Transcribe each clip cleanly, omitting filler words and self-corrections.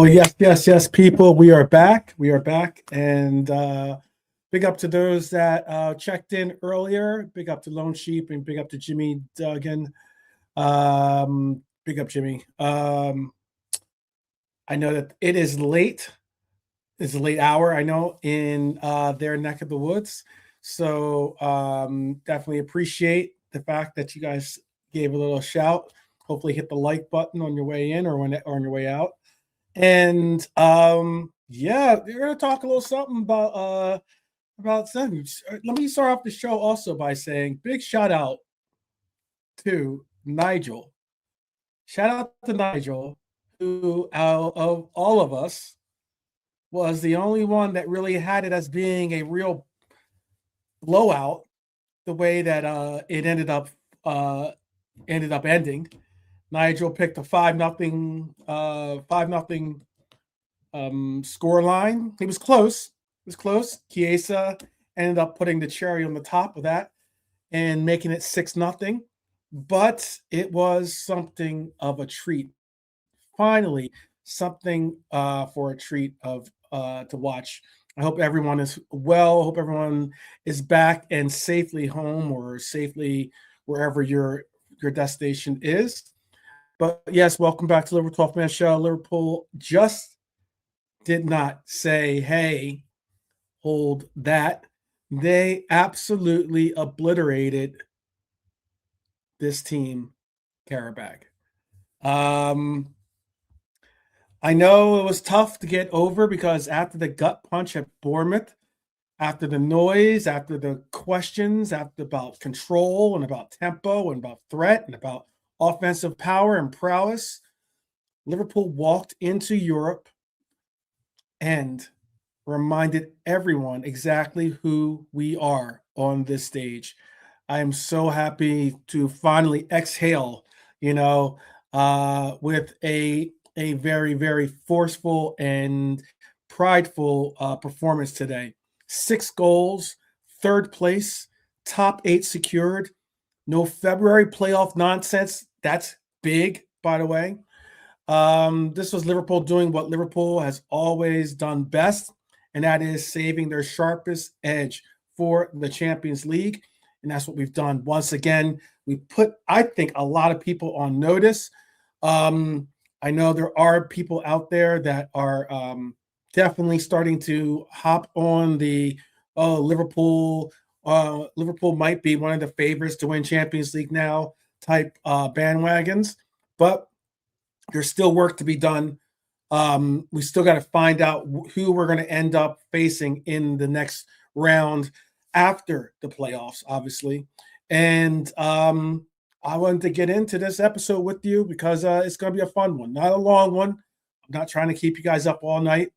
Well, yes, people. We are back. And big up to those that checked in earlier. Big up to Lone Sheep and big up to Jimmy Duggan. Big up, Jimmy. I know that it is late. It's a late hour, I know, in their neck of the woods. So definitely appreciate the fact that you guys gave a little shout. Hopefully hit the like button on your way in or on your way out. And yeah, we're gonna talk a little something about something. Let me start off the show also by saying big shout out to Nigel. Shout out to Nigel, who out of all of us was the only one that really had it as being a real blowout, the way that it ended up ending. Nigel picked a 5-0 score line. It was close. Chiesa ended up putting the cherry on the top of that and making it 6-0. But it was something of a treat. Finally, something for a treat of to watch. I hope everyone is well. I hope everyone is back and safely home or safely wherever your destination is. But yes, welcome back to Liverpool 12 Man Show. Liverpool just did not say, hey, hold that. They absolutely obliterated this team, Qarabağ. I know it was tough to get over because after the gut punch at Bournemouth, after the noise, after the questions, after about control and about tempo and about threat and about offensive power and prowess, Liverpool walked into Europe and reminded everyone exactly who we are on this stage. I am so happy to finally exhale, with a very, very forceful and prideful performance today. 6 goals, 3rd place, top 8 secured. No February playoff nonsense. That's big, by the way. This was Liverpool doing what Liverpool has always done best, and that is saving their sharpest edge for the Champions League. And that's what we've done. Once again, we put, I think, a lot of people on notice. I know there are people out there that are definitely starting to hop on the Liverpool might be one of the favorites to win Champions League now type bandwagons, but there's still work to be done. We still got to find out who we're going to end up facing in the next round after the playoffs, obviously. And I wanted to get into this episode with you because it's going to be a fun one, not a long one. I'm not trying to keep you guys up all night,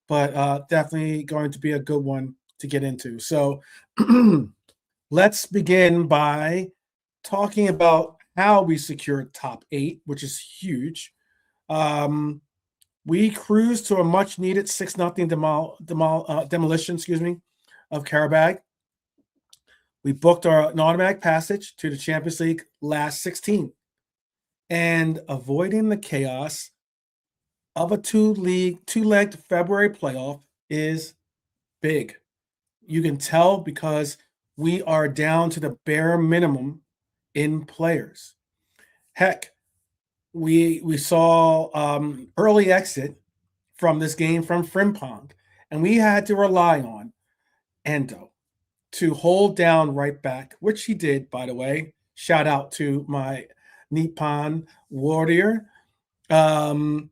but definitely going to be a good one to get into. So let's begin by talking about how we secured top 8, which is huge. We cruised to a much-needed 6-0 demolition, of Qarabağ. We booked an automatic passage to the Champions League last 16. And avoiding the chaos of a two-legged February playoff is big. You can tell because we are down to the bare minimum in players. Heck, we saw early exit from this game from Frimpong, and we had to rely on Endo to hold down right back, which he did, by the way. Shout out to my Nippon warrior. We're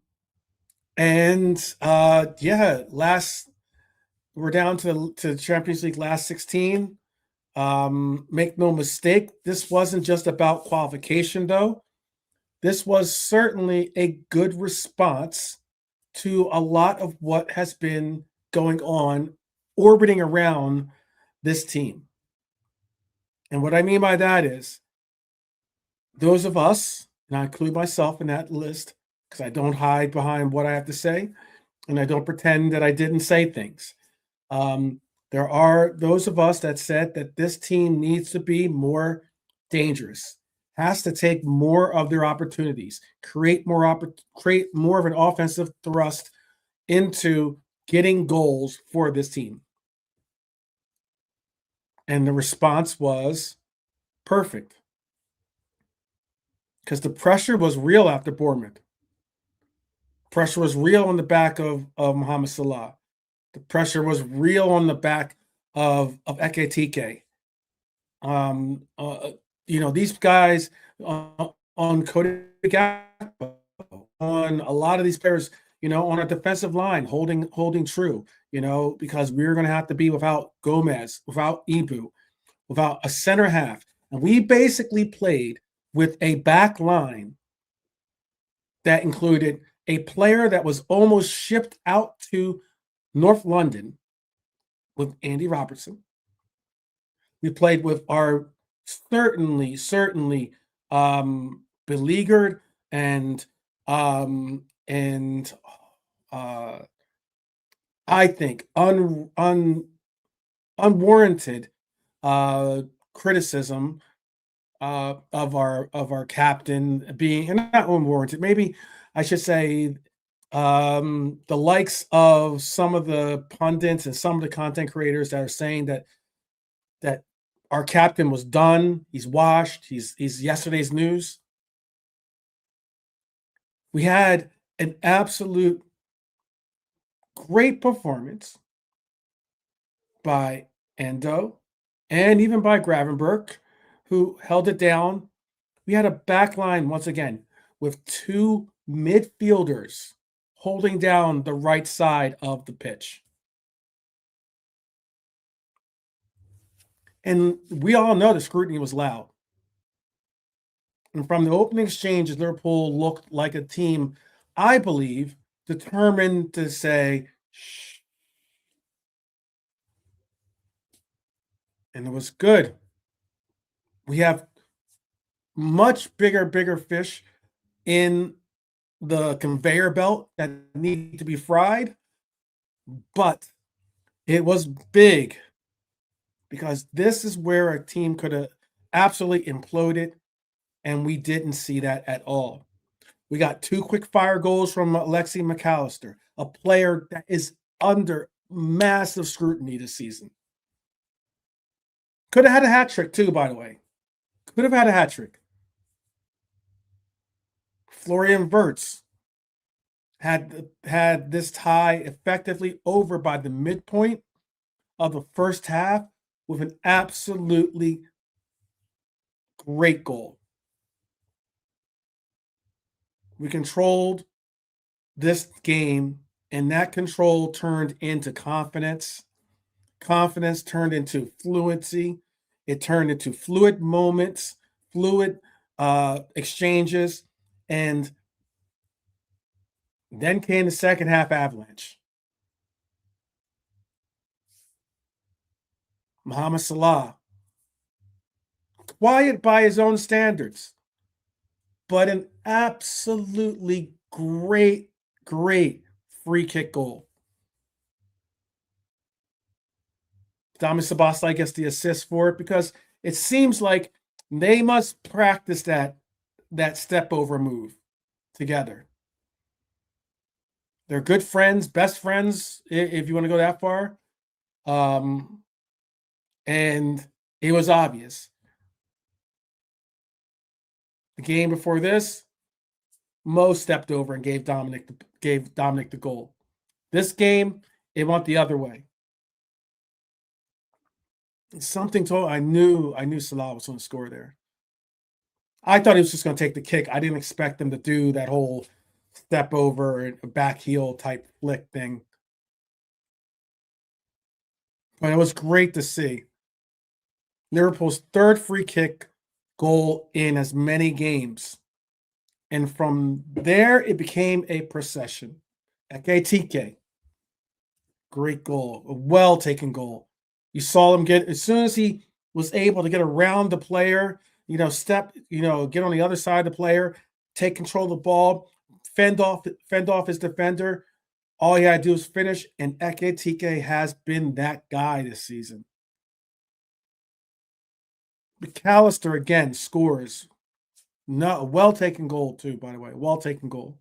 down to the Champions League last 16. Make no mistake, this wasn't just about qualification, though. This was certainly a good response to a lot of what has been going on, orbiting around this team. And what I mean by that is those of us, and I include myself in that list because I don't hide behind what I have to say, and I don't pretend that I didn't say things. There are those of us that said that this team needs to be more dangerous, has to take more of their opportunities, create more of an offensive thrust into getting goals for this team. And the response was perfect because the pressure was real after Bournemouth. Pressure was real on the back of Mohamed Salah. The pressure was real on the back of Ekitiké. These guys on Cody Gakpo, on a lot of these players, on a defensive line, holding true, because we're going to have to be without Gomez, without Ibu, without a center half. And we basically played with a back line that included a player that was almost shipped out to North London with Andy Robertson. We played with our certainly beleaguered and I think unwarranted criticism of our captain being, and not unwarranted, maybe I should say, the likes of some of the pundits and some of the content creators that are saying that our captain was done, he's washed, he's yesterday's news. We had an absolute great performance by Endo and even by Gravenberch, who held it down. We had a back line once again with two midfielders holding down the right side of the pitch. And we all know the scrutiny was loud. And from the opening exchanges, Liverpool looked like a team, I believe, determined to say, shh. And it was good. We have much bigger fish in the conveyor belt that need to be fried, but it was big because this is where a team could have absolutely imploded, and we didn't see that at all. We got two quick fire goals from Alexi McAllister, a player that is under massive scrutiny this season. Could have had a hat trick too, by the way. Could have had a hat trick. Florian Wirtz had this tie effectively over by the midpoint of the first half with an absolutely great goal. We controlled this game, and that control turned into confidence. Confidence turned into fluency. It turned into fluid moments, fluid exchanges, and then came the second half avalanche. Mohamed Salah, quiet by his own standards, but an absolutely great free kick goal. Dami Sabastai gets the assist for it because it seems like they must practice that step over move together. They're good friends, best friends, if you want to go that far. And it was obvious. The game before this, Mo stepped over and gave Dominic the goal. This game, it went the other way. Something told I knew Salah was going to score there. I thought he was just going to take the kick. I didn't expect him to do that whole step over and back heel type flick thing. But it was great to see. Liverpool's third free kick goal in as many games. And from there, it became a procession. Ekitiké, great goal, a well-taken goal. You saw him get, as soon as he was able to get around the player, get on the other side of the player, take control of the ball, fend off his defender. All he had to do was finish, and Ekitiké has been that guy this season. McAllister again scores. No, a well-taken goal too, by the way. Well-taken goal.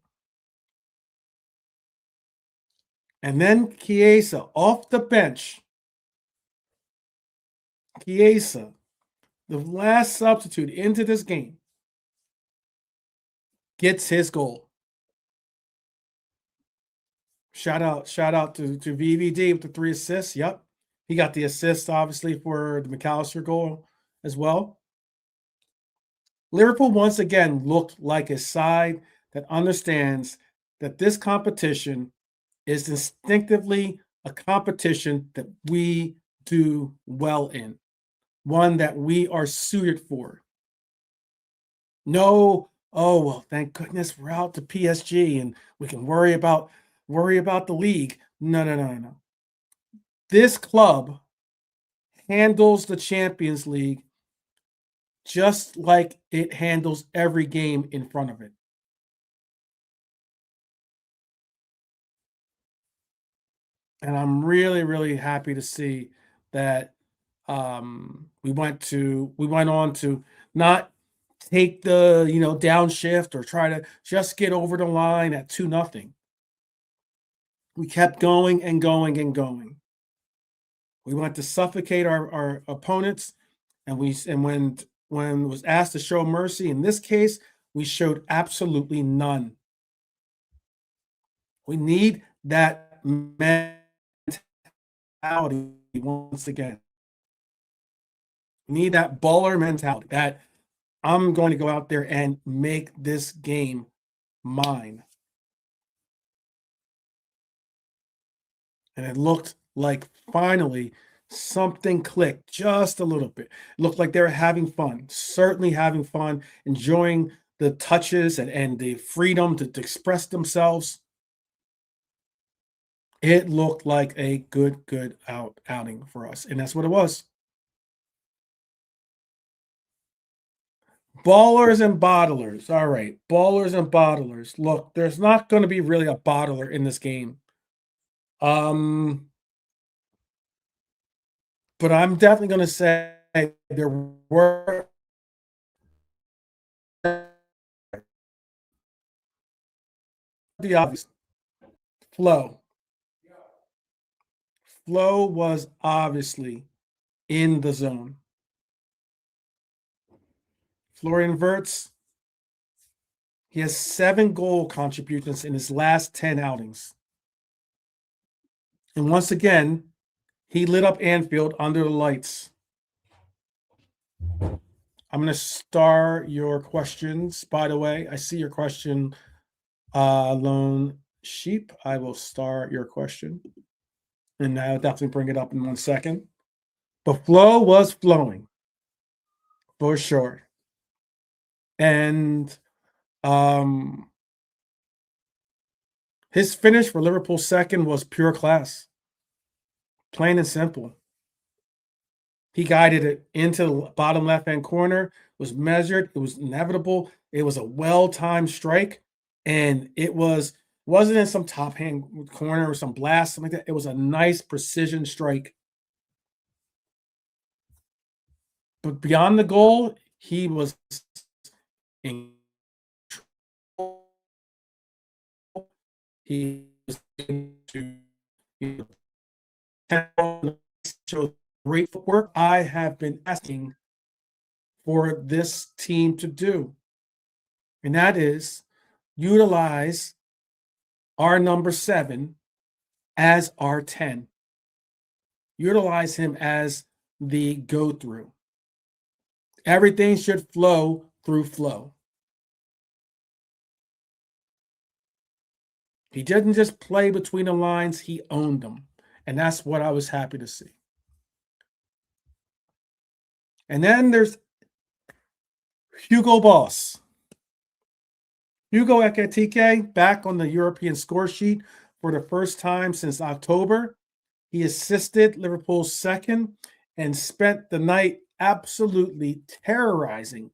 And then Chiesa off the bench. Chiesa, the last substitute into this game, gets his goal. Shout out to VVD with the 3 assists. Yep. He got the assist, obviously, for the McAllister goal as well. Liverpool once again looked like a side that understands that this competition is instinctively a competition that we do well in, one that we are suited for. No, oh well, thank goodness we're out to PSG and we can worry about the league. No. This club handles the Champions League just like it handles every game in front of it. And I'm really, really happy to see that we went on to not take the downshift or try to just get over the line at 2-0. We kept going and going and going. We wanted to suffocate our opponents, and when was asked to show mercy, in this case, we showed absolutely none. We need that mentality once again. We need that baller mentality that I'm going to go out there and make this game mine. And it looked like finally something clicked just a little bit. It looked like they were having fun, certainly having fun, enjoying the touches and the freedom to express themselves. It looked like a good outing for us, and that's what it was. Ballers and bottlers. All right, ballers and bottlers. Look, there's not going to be really a bottler in this game. But I'm definitely going to say there were the obvious. Flow. Flow was obviously in the zone. Florian Wirtz, he has 7 goal contributions in his last 10 outings. And once again, he lit up Anfield under the lights. I'm going to star your questions. By the way, I see your question, Lone Sheep. I will star your question. And I'll definitely bring it up in 1 second. But flow was flowing, for sure. And his finish for Liverpool's second was pure class. Plain and simple. He guided it into the bottom left-hand corner. It was measured. It was inevitable. It was a well-timed strike. And it wasn't in some top-hand corner or some blast, something like that. It was a nice precision strike. But beyond the goal, he was in control. He was able to show great footwork. I have been asking for this team to do, and that is utilize our number 7 as our 10. Utilize him as the go-through. Everything should flow through flow. He didn't just play between the lines, he owned them. And that's what I was happy to see. And then there's Hugo Boss. Hugo Ekitiké back on the European score sheet for the first time since October. He assisted Liverpool's second and spent the night absolutely terrorizing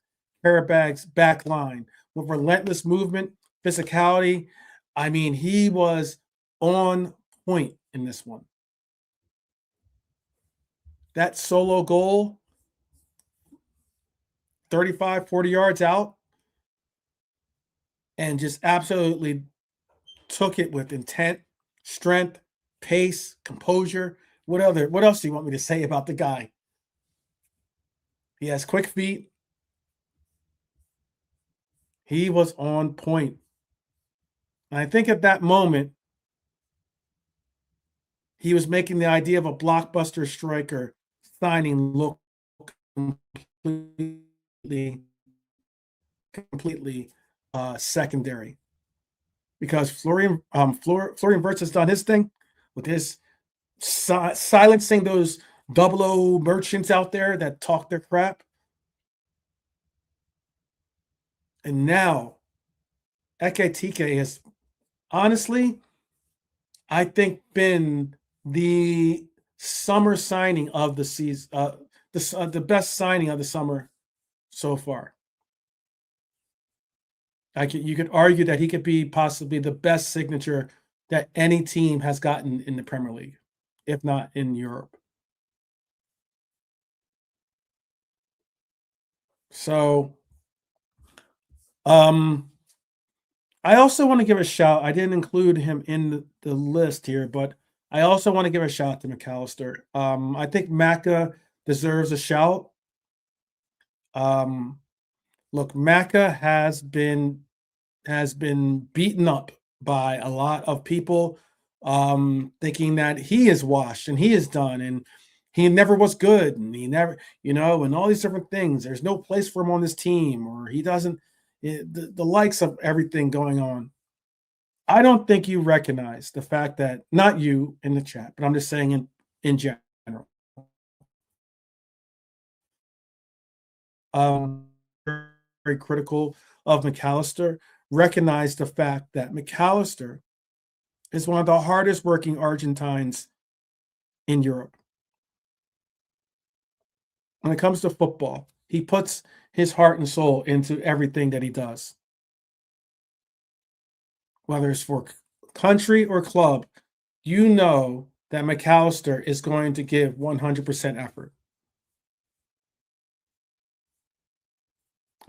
Qarabağ's back line with relentless movement, physicality. I mean, he was on point in this one. That solo goal, 35, 40 yards out, and just absolutely took it with intent, strength, pace, composure. What else do you want me to say about the guy? He has quick feet. He was on point. And I think at that moment, he was making the idea of a blockbuster striker signing look completely, completely secondary. Because Florian Wirtz has done his thing with his silencing those double O merchants out there that talk their crap. And now Ekitiké has honestly, I think, been the summer signing of the season, the best signing of the summer so far. You could argue that he could be possibly the best signature that any team has gotten in the Premier League, if not in Europe. So, I also want to give a shout. I didn't include him in the list here, but I also want to give a shout to McAllister. I think Macca deserves a shout. Look, Macca has been beaten up by a lot of people, thinking that he is washed and he is done and he never was good and he never, and all these different things. There's no place for him on this team, or he doesn't, the likes of everything going on. I don't think you recognize the fact that, not you in the chat, but I'm just saying in general. Very critical of McAllister. Recognize the fact that McAllister is one of the hardest working Argentines in Europe. When it comes to football, he puts his heart and soul into everything that he does. Whether it's for country or club, you know that McAllister is going to give 100% effort.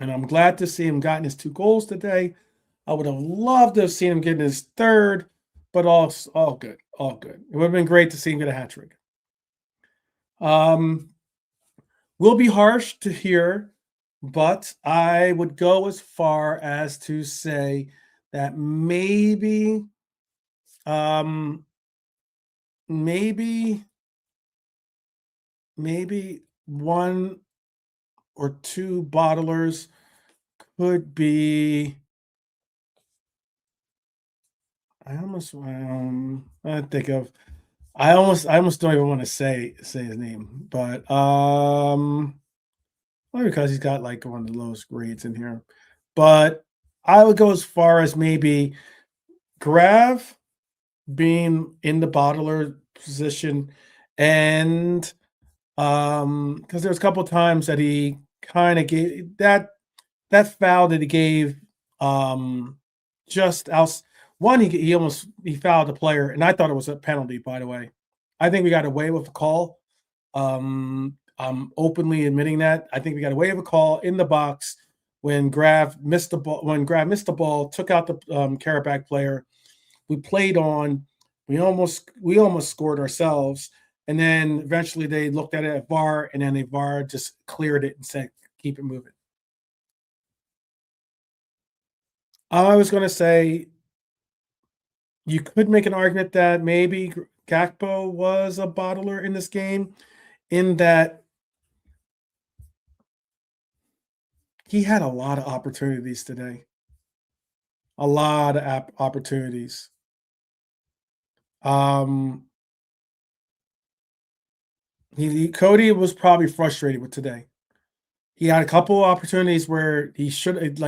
And I'm glad to see him gotten his 2 goals today. I would have loved to have seen him getting his 3rd, but all good, all good. It would have been great to see him get a hat trick. Will be harsh to hear, but I would go as far as to say that maybe one or two bottlers could be. I almost don't even want to say his name, but only because he's got like one of the lowest grades in here. But I would go as far as maybe Grav being in the bottler position, and because there's a couple of times that he kind of gave that foul that he gave just out. One, he fouled the player, and I thought it was a penalty, by the way. I think we got away with the call. I'm openly admitting that. I think we got away with a call in the box when Grav missed the ball. When Grav missed the ball, took out the Qarabağ player. We played on. We almost scored ourselves, and then eventually they looked at it at VAR, and then the VAR just cleared it and said, "Keep it moving." I was going to say, you could make an argument that maybe Gakpo was a bottler in this game, in that he had a lot of opportunities today. A lot of opportunities. Cody was probably frustrated with today. He had a couple of opportunities where he should,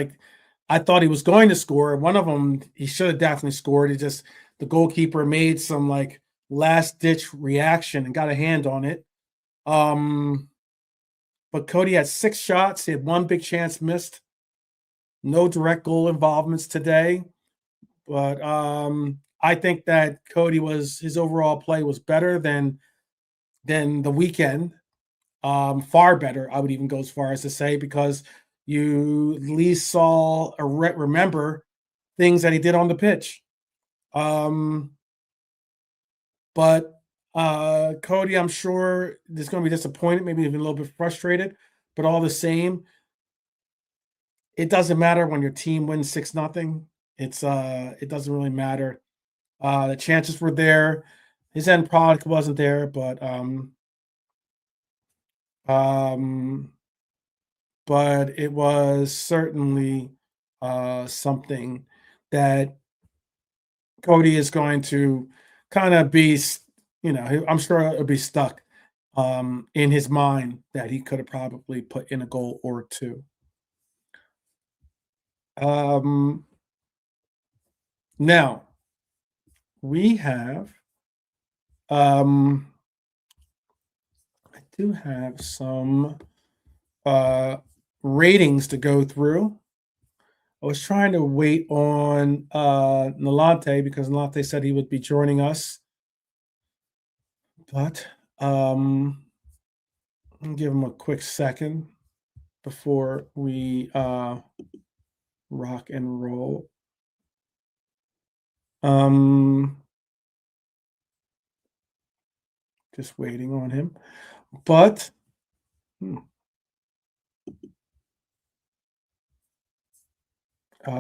I thought he was going to score. One of them, he should have definitely scored. The goalkeeper made some last ditch reaction and got a hand on it. But Cody had 6 shots. He had 1 big chance missed. No direct goal involvements today. But I think that his overall play was better than the weekend. Far better, I would even go as far as to say, because you at least saw or remember things that he did on the pitch. But Cody, I'm sure is going to be disappointed, maybe even a little bit frustrated. But all the same, it doesn't matter when your team wins 6-0. It doesn't really matter. The chances were there. His end product wasn't there, um, but it was certainly something that Cody is going to kind of be, I'm sure it'll be stuck in his mind that he could have probably put in a goal or two. Um, Now we have, um, I do have some uh, ratings to go through. I was trying to wait on Nalante because Nalante said he would be joining us, but I'll give him a quick second before we rock and roll. Just waiting on him, but I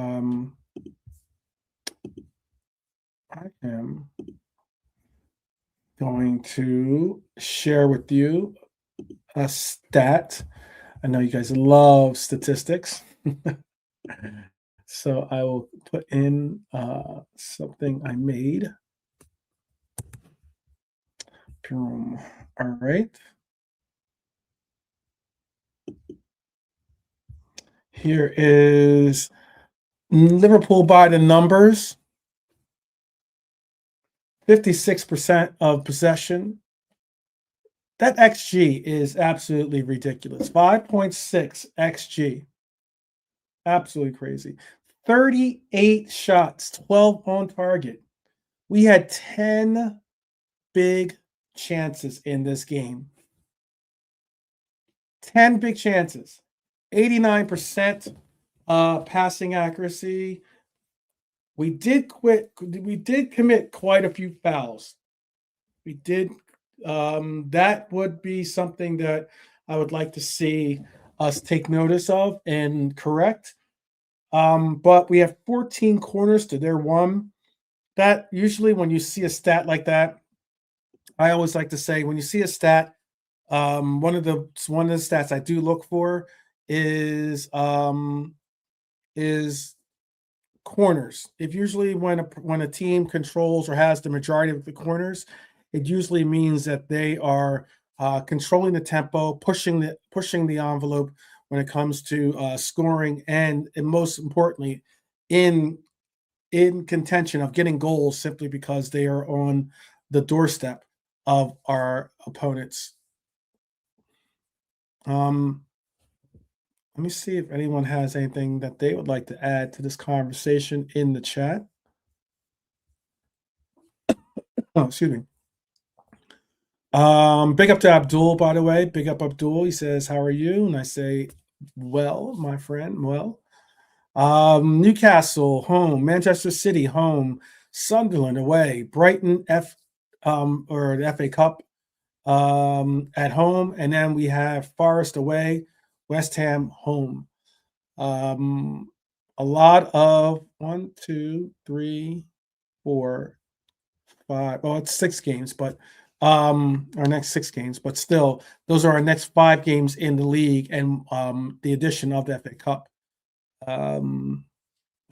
am going to share with you a stat. I know you guys love statistics. So I will put in something I made. Boom. All right. Here is Liverpool by the numbers. 56% of possession. That XG is absolutely ridiculous. 5.6 XG. Absolutely crazy. 38 shots, 12 on target. We had 10 big chances in this game. 10 big chances. 89% passing accuracy. We did commit quite a few fouls. We did. That would be something that I would like to see us take notice of and correct. But we have 14 corners to their 1. That usually when you see a stat like that, I always like to say when you see a stat, one of the stats I do look for is corners. If usually when a team controls or has the majority of the corners, it usually means that they are controlling the tempo, pushing the envelope when it comes to scoring, and most importantly, in contention of getting goals simply because they are on the doorstep of our opponents. Let me see if anyone has anything that they would like to add to this conversation in the chat. Oh, excuse me. Big up to Abdul, by the way. Big up Abdul. He says, "How are you?" And I say, "Well, my friend, well." Newcastle home, Manchester City home, Sunderland away, Brighton or the FA Cup at home, and then we have Forest away, West Ham home. A lot of 1, 2, 3, 4, 5. Well, it's 6 games, but our next 6 games, but still, those are our next 5 games in the league, and the addition of the FA Cup.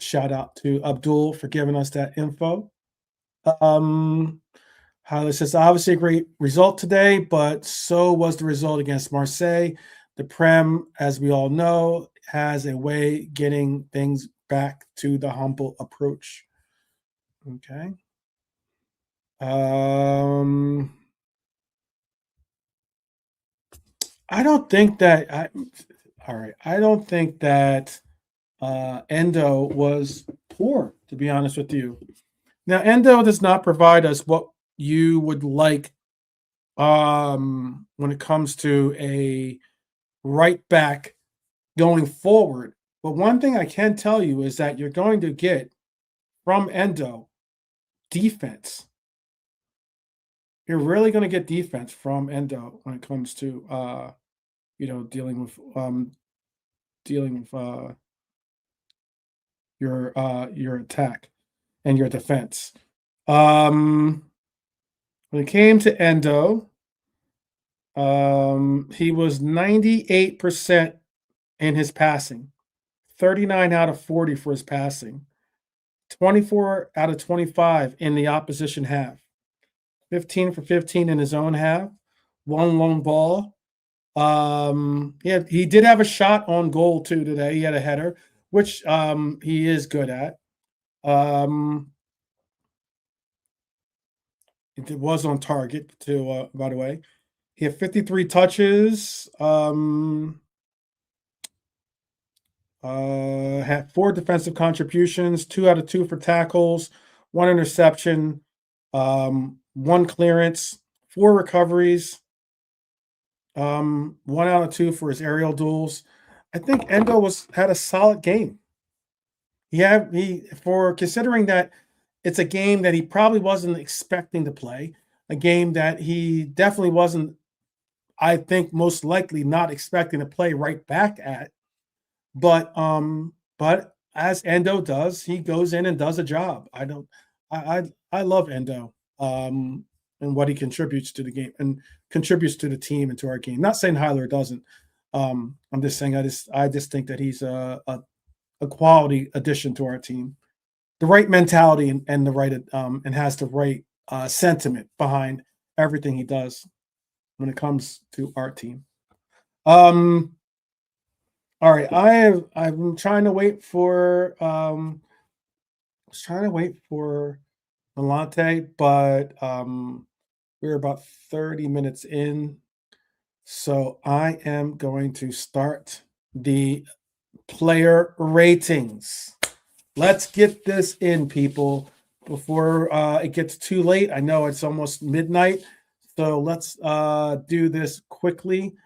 Shout out to Abdul for giving us that info. Hyla says, obviously a great result today, but so was the result against Marseille. The Prem, as we all know, has a way getting things back to the humble approach. Okay. I don't think that all right. I don't think that Endo was poor, to be honest with you. Now, Endo does not provide us what you would like when it comes to a right back going forward. But one thing I can tell you is that you're going to get from Endo defense. you're really going to get defense from Endo when it comes to dealing with your attack and your defense. When it came to Endo, he was 98% in his passing, 39 out of 40 for his passing, 24 out of 25 in the opposition half, 15 for 15 in his own half, one lone ball. He did have a shot on goal too today. He had a header, which he is good at. It was on target too, by the way. He had 53 touches. Had 4 defensive contributions, 2 out of 2 for tackles, 1 interception, 1 clearance, 4 recoveries, 1 out of 2 for his aerial duels. I think Endo had a solid game. For considering that it's a game that he probably wasn't expecting to play, a game that he definitely wasn't, I think, most likely not expecting to play right back at. But as Endo does, he goes in and does a job. I love Endo and what he contributes to the game and contributes to the team and to our game. Not saying Hyler doesn't. I'm just saying I just think that he's a quality addition to our team. The right mentality and the right and has the right sentiment behind everything he does when it comes to our team. All right, I'm trying to wait for Malante, but we're about 30 minutes in. So I am going to start the player ratings. Let's get this in, people, before it gets too late. I know it's almost midnight, so let's do this quickly.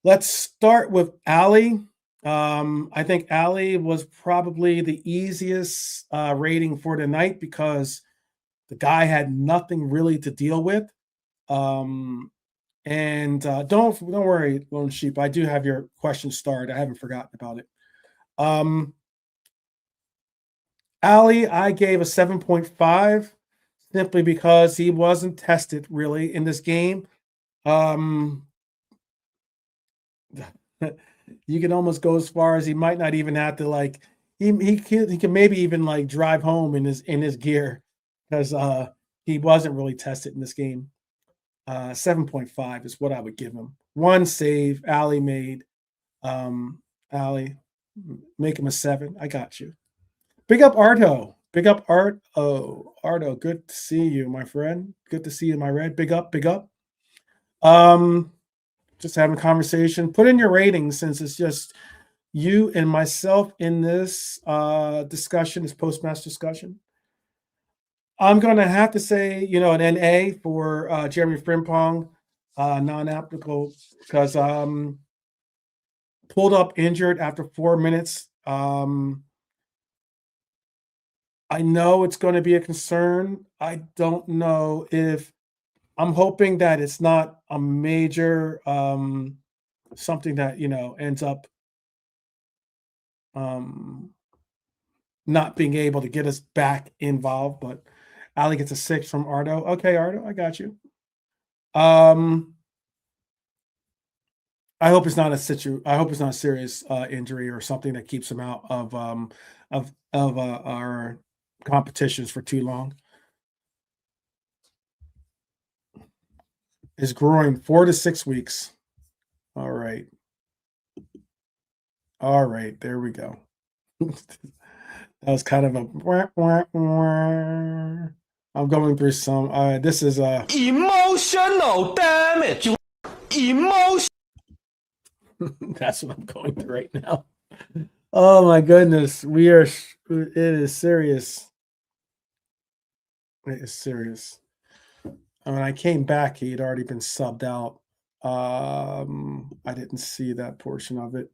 Let's start with Ali. I think Ali was probably the easiest rating for tonight because the guy had nothing really to deal with. And don't worry, Lone Sheep. I do have your question starred. I haven't forgotten about it. Ali, I gave a 7.5 simply because he wasn't tested really in this game. You can almost go as far as he might not even have to he can maybe even drive home in his gear because he wasn't really tested in this game. 7.5 is what I would give him. 1 save Ali made. Ali, make him a 7. I got you. Big up Arto. Big up Art. Oh, Arto, good to see you, my friend. Good to see you, my red. Big up, big up. Just having a conversation. Put in your ratings since it's just you and myself in this discussion, this post-match discussion. I'm going to have to say, an NA for Jeremy Frimpong, non-applicable, because pulled up injured after 4 minutes. I know it's going to be a concern. I don't know if I'm hoping that it's not a major something that ends up not being able to get us back involved. But Ali gets a 6 from Ardo. Okay, Ardo, I got you. I hope it's not a serious injury or something that keeps him out of our competitions for too long. Is growing 4 to 6 weeks. All right. There we go. That was kind of a. I'm going through some. This is emotional damage. Emotion. That's what I'm going through right now. Oh my goodness, it is serious. It is serious. When I came back, he had already been subbed out. I didn't see that portion of it.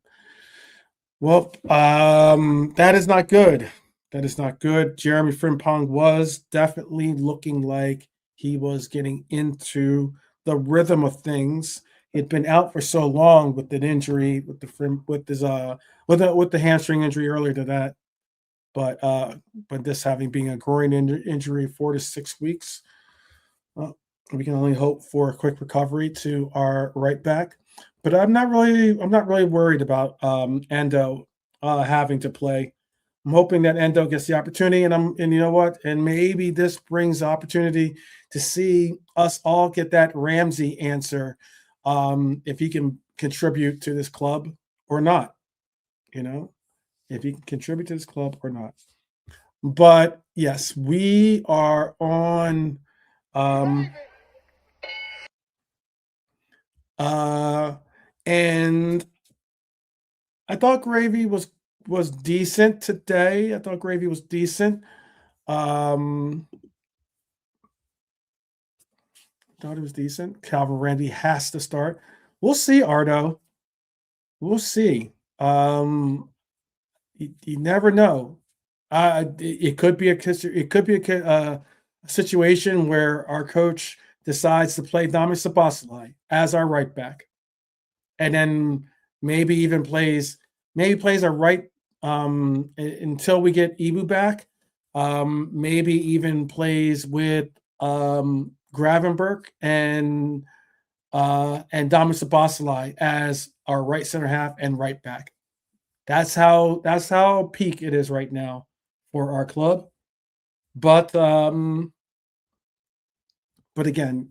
Well, that is not good. That is not good. Jeremy Frimpong was definitely looking like he was getting into the rhythm of things. He'd been out for so long with an injury, with the hamstring injury earlier to that, but this having being a groin injury 4 to 6 weeks, we can only hope for a quick recovery to our right back. But I'm not really worried about Endo having to play. I'm hoping that Endo gets the opportunity, and you know what? And maybe this brings the opportunity to see us all get that Ramsey answer, if he can contribute to this club or not. You know, if he can contribute to this club or not. But yes, we are on. And I thought Gravy was decent today. I thought Gravy was decent. Thought it was decent. Calvin Randy has to start. We'll see, Ardo. We'll see. You never know. It could be a situation where our coach decides to play Dami Sabasli as our right back, and then maybe plays a right until we get Ibu back. Maybe even plays with Gravenberg and Dami Sabasli as our right center half and right back. That's how peak it is right now for our club. But again,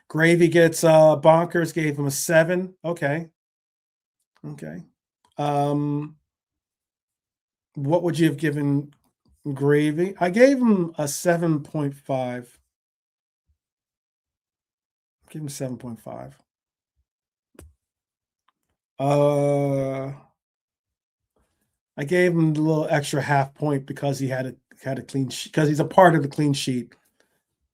Gravy gets Bonkers gave him a 7. Okay. What would you have given Gravy? I gave him a 7.5. Give him 7.5. I gave him a little extra half point because he had a clean sheet, because he's a part of the clean sheet.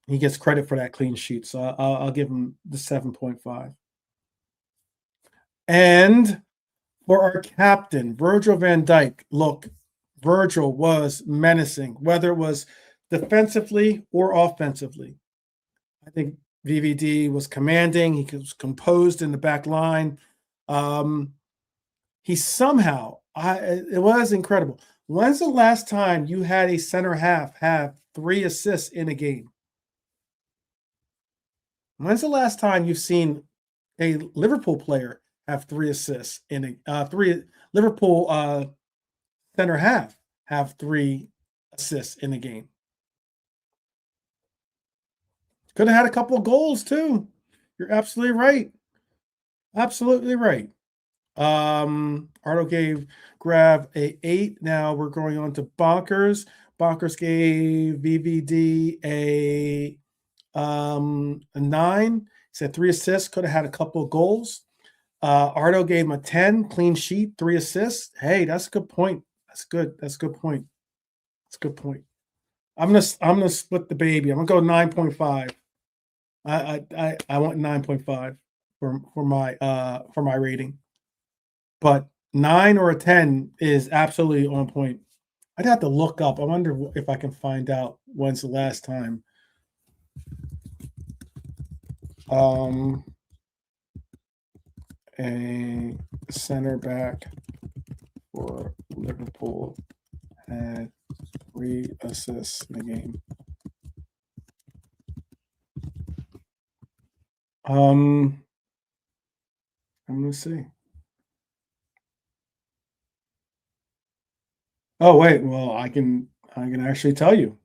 He gets credit for that clean sheet, so I'll give him the 7.5. And for our captain, Virgil van Dijk, look, Virgil was menacing, whether it was defensively or offensively. I think VVD was commanding. He was composed in the back line. He somehow, it was incredible. When's the last time you had a center half have 3 assists in a game? When's the last time you've seen a Liverpool player have 3 assists in a 3 Liverpool center half have 3 assists in a game? Could have had a couple of goals too. You're absolutely right. Absolutely right. Ardo gave Grav a 8. Now we're going on to Bonkers. Bonkers gave VVD a 9. He said 3 assists, could have had a couple of goals. Ardo gave him a 10, clean sheet, 3 assists. Hey, that's a good point. That's good. That's a good point. That's a good point. I'm gonna split the baby. I'm gonna go 9.5. I want 9.5 for my rating. But 9 or a 10 is absolutely on point. I'd have to look up. I wonder if I can find out when's the last time. A center back for Liverpool had 3 assists in the game. I'm gonna see. Oh wait, well I can actually tell you.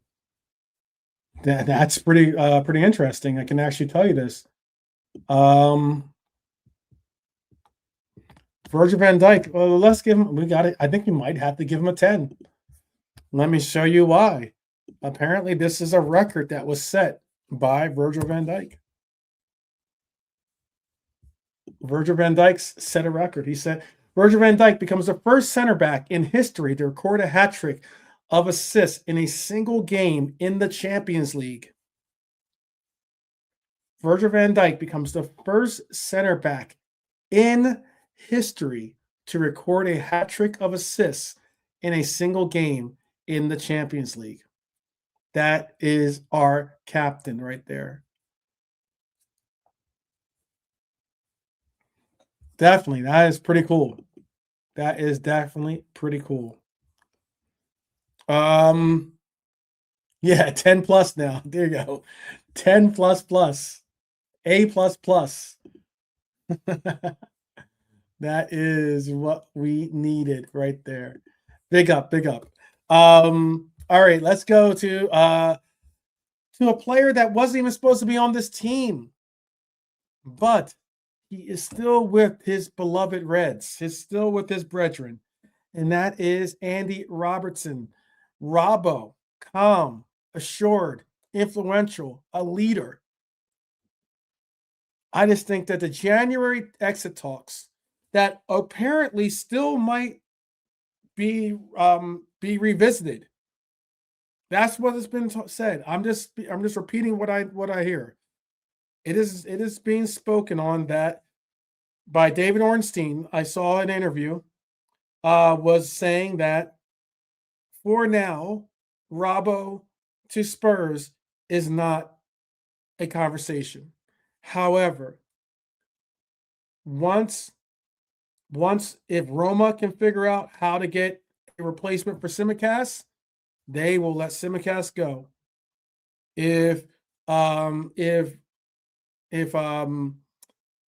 That's pretty interesting. I can actually tell you this. Virgil van Dijk. Well, let's give him. We got it. I think we might have to give him a 10. Let me show you why. Apparently, this is a record that was set by Virgil van Dijk. Virgil van Dijk set a record. He said Virgil van Dijk becomes the first center back in history to record a hat trick of assists in a single game in the Champions League. Virgil van Dijk becomes the first center back in history to record a hat trick of assists in a single game in the Champions League. That is our captain right there. Definitely. That is pretty cool. That is definitely pretty cool. Yeah, 10 plus now. There you go. 10 plus plus. A plus plus. That is what we needed right there. Big up, big up. All right, let's go to a player that wasn't even supposed to be on this team, but he is still with his beloved Reds. He's still with his brethren, and that is Andy Robertson. Robbo, calm, assured, influential, a leader. I just think that the January exit talks that apparently still might be revisited. That's what has been said. I'm just repeating what I hear. It is being spoken on that by David Ornstein. I saw an interview was saying that for now, Robbo to Spurs is not a conversation. However, once if Roma can figure out how to get a replacement for Tsimikas, they will let Tsimikas go. If and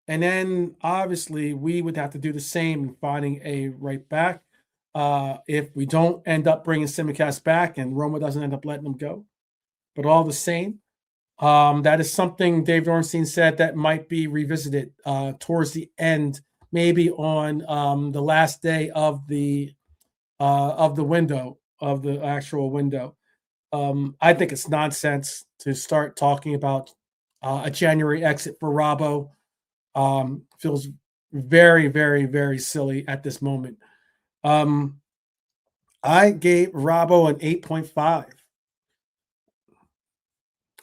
then obviously we would have to do the same in finding a right back. If we don't end up bringing Tsimikas back and Roma doesn't end up letting them go, but all the same, that is something David Ornstein said that might be revisited towards the end, maybe on the last day of the window, of the actual window. I think it's nonsense to start talking about a January exit for Robbo. Feels very, very, very silly at this moment. I gave Robbo an 8.5.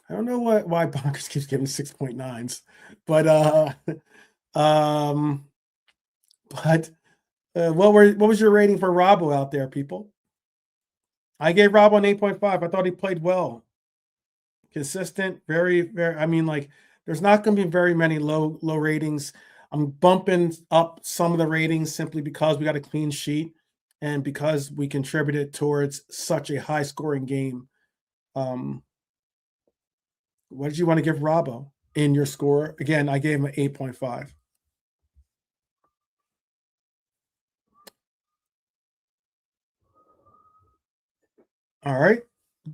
I don't know why Bonkers keeps giving 6.9s, but what was your rating for Robbo out there, people? I gave Robbo an 8.5. I thought he played well, consistent, very, very. I mean, like, there's not going to be very many low ratings. I'm bumping up some of the ratings simply because we got a clean sheet and because we contributed towards such a high scoring game. What did you want to give Robbo in your score? Again, I gave him an 8.5. All right.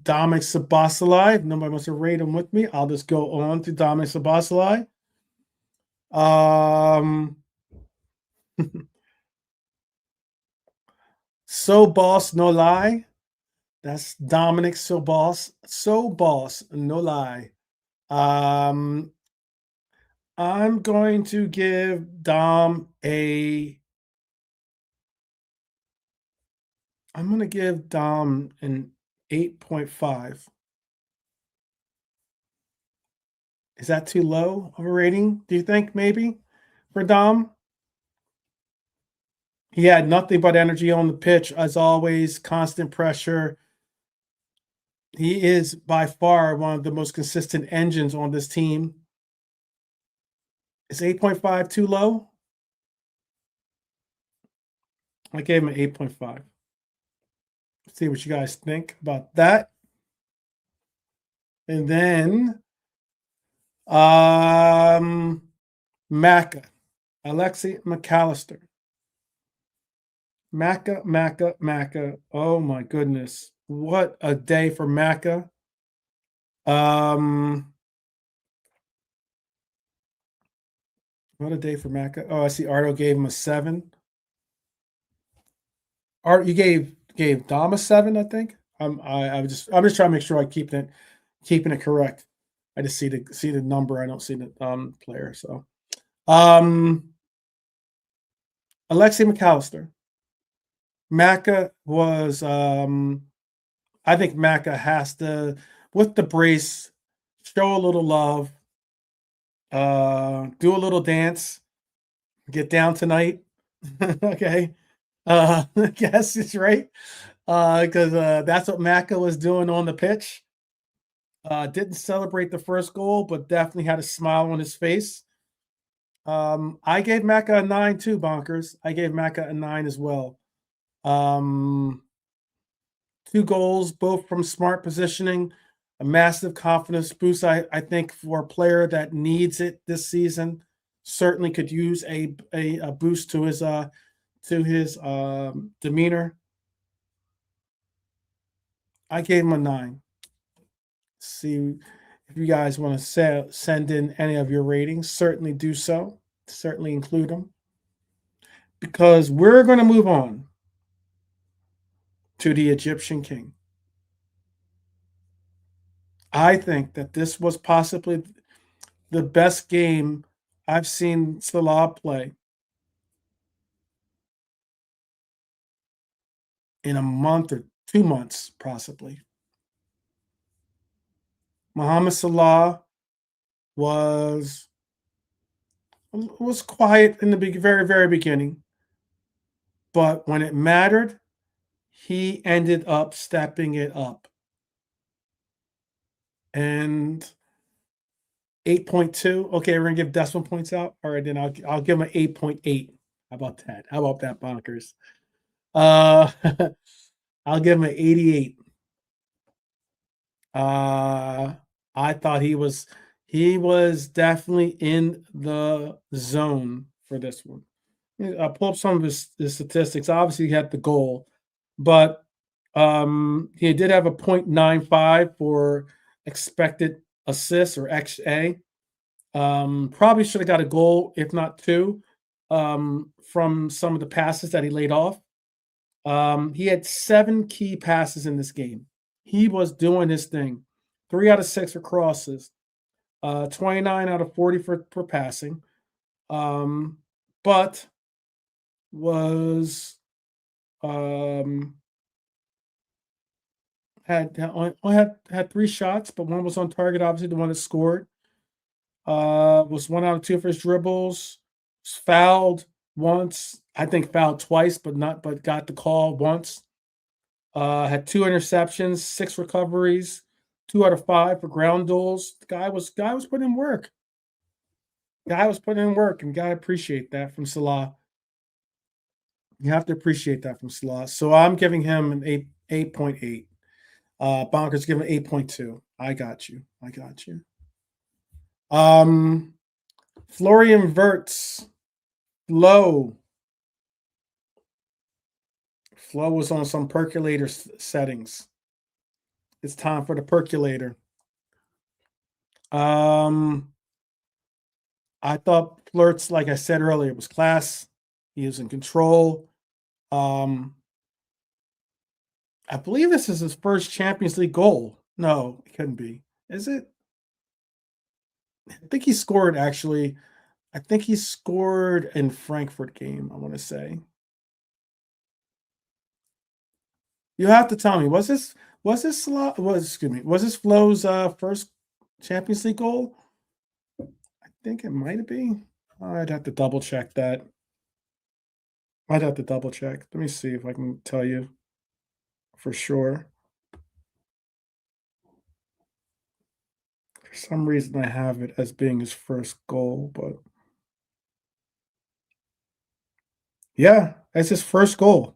Dominic Szoboszlai. Nobody wants to rate him with me. I'll just go on to Dominic Szoboszlai. So boss, no lie. That's Dominic Sobos. So boss, no lie. I'm going to give Dom an 8.5. Is that too low of a rating, do you think, maybe, for Dom? He had nothing but energy on the pitch, as always, constant pressure. He is by far one of the most consistent engines on this team. Is 8.5 too low? I gave him an 8.5. Let's see what you guys think about that. And then Macca, Alexi McAllister. Macca. Oh my goodness. What a day for Macca. What a day for Macca. Oh, I see Ardo gave him a 7. Art, you gave Dom a 7, I think. I'm just trying to make sure I keeping it correct. I just see the number. I don't see the player. So Alexi McAllister. Macca was I think Macca has to, with the brace, show a little love, do a little dance, get down tonight. Okay. I guess it's right. Because that's what Macca was doing on the pitch. Didn't celebrate the first goal, but definitely had a smile on his face. I gave Mecca a 9 too, Bonkers. I gave Mecca a 9 as well. 2 goals, both from smart positioning, a massive confidence boost. I think for a player that needs it this season, certainly could use a boost to his demeanor. I gave him a 9. See if you guys want to send in any of your ratings. Certainly do so. Certainly include them, because we're going to move on to the Egyptian King. I think that this was possibly the best game I've seen Salah play in a month or 2 months, possibly. Mohamed Salah was quiet in the very, very beginning, but when it mattered, he ended up stepping it up. And 8.2. Okay, we're gonna give decimal points out. All right, then I'll give him an 8.8. How about that? How about that, Bonkers? I'll give him an 88. I thought he was definitely in the zone for this one. I'll pull up some of his statistics. Obviously, he had the goal, but he did have a 0.95 for expected assists, or XA. Probably should have got a goal, if not 2, from some of the passes that he laid off. He had 7 key passes in this game. He was doing his thing. 3 out of 6 for crosses, 29 out of 40 for passing, but was had 3 shots, but 1 was on target. Obviously, the one that scored was 1 out of 2 for his dribbles. Was fouled once, I think fouled twice, but got the call once. Had 2 interceptions, 6 recoveries, 2 out of 5 for ground duels. The guy was putting in work. Guy was putting in work, and gotta appreciate that from Salah. You have to appreciate that from Salah. So I'm giving him an 8.8. Bonkers give him 8.2. I got you. Florian Wirtz, Flo was on some percolator settings. It's time for the percolator. I thought Wirtz, like I said earlier, was class. He was in control. I believe this is his first Champions League goal. No, it couldn't be. Is it? I think he scored, actually. I think he scored in Frankfurt game, I want to say. You have to tell me, was this Flo's first Champions League goal? I think it might be. I'd have to double check that. Let me see if I can tell you for sure. For some reason, I have it as being his first goal, but yeah, that's his first goal.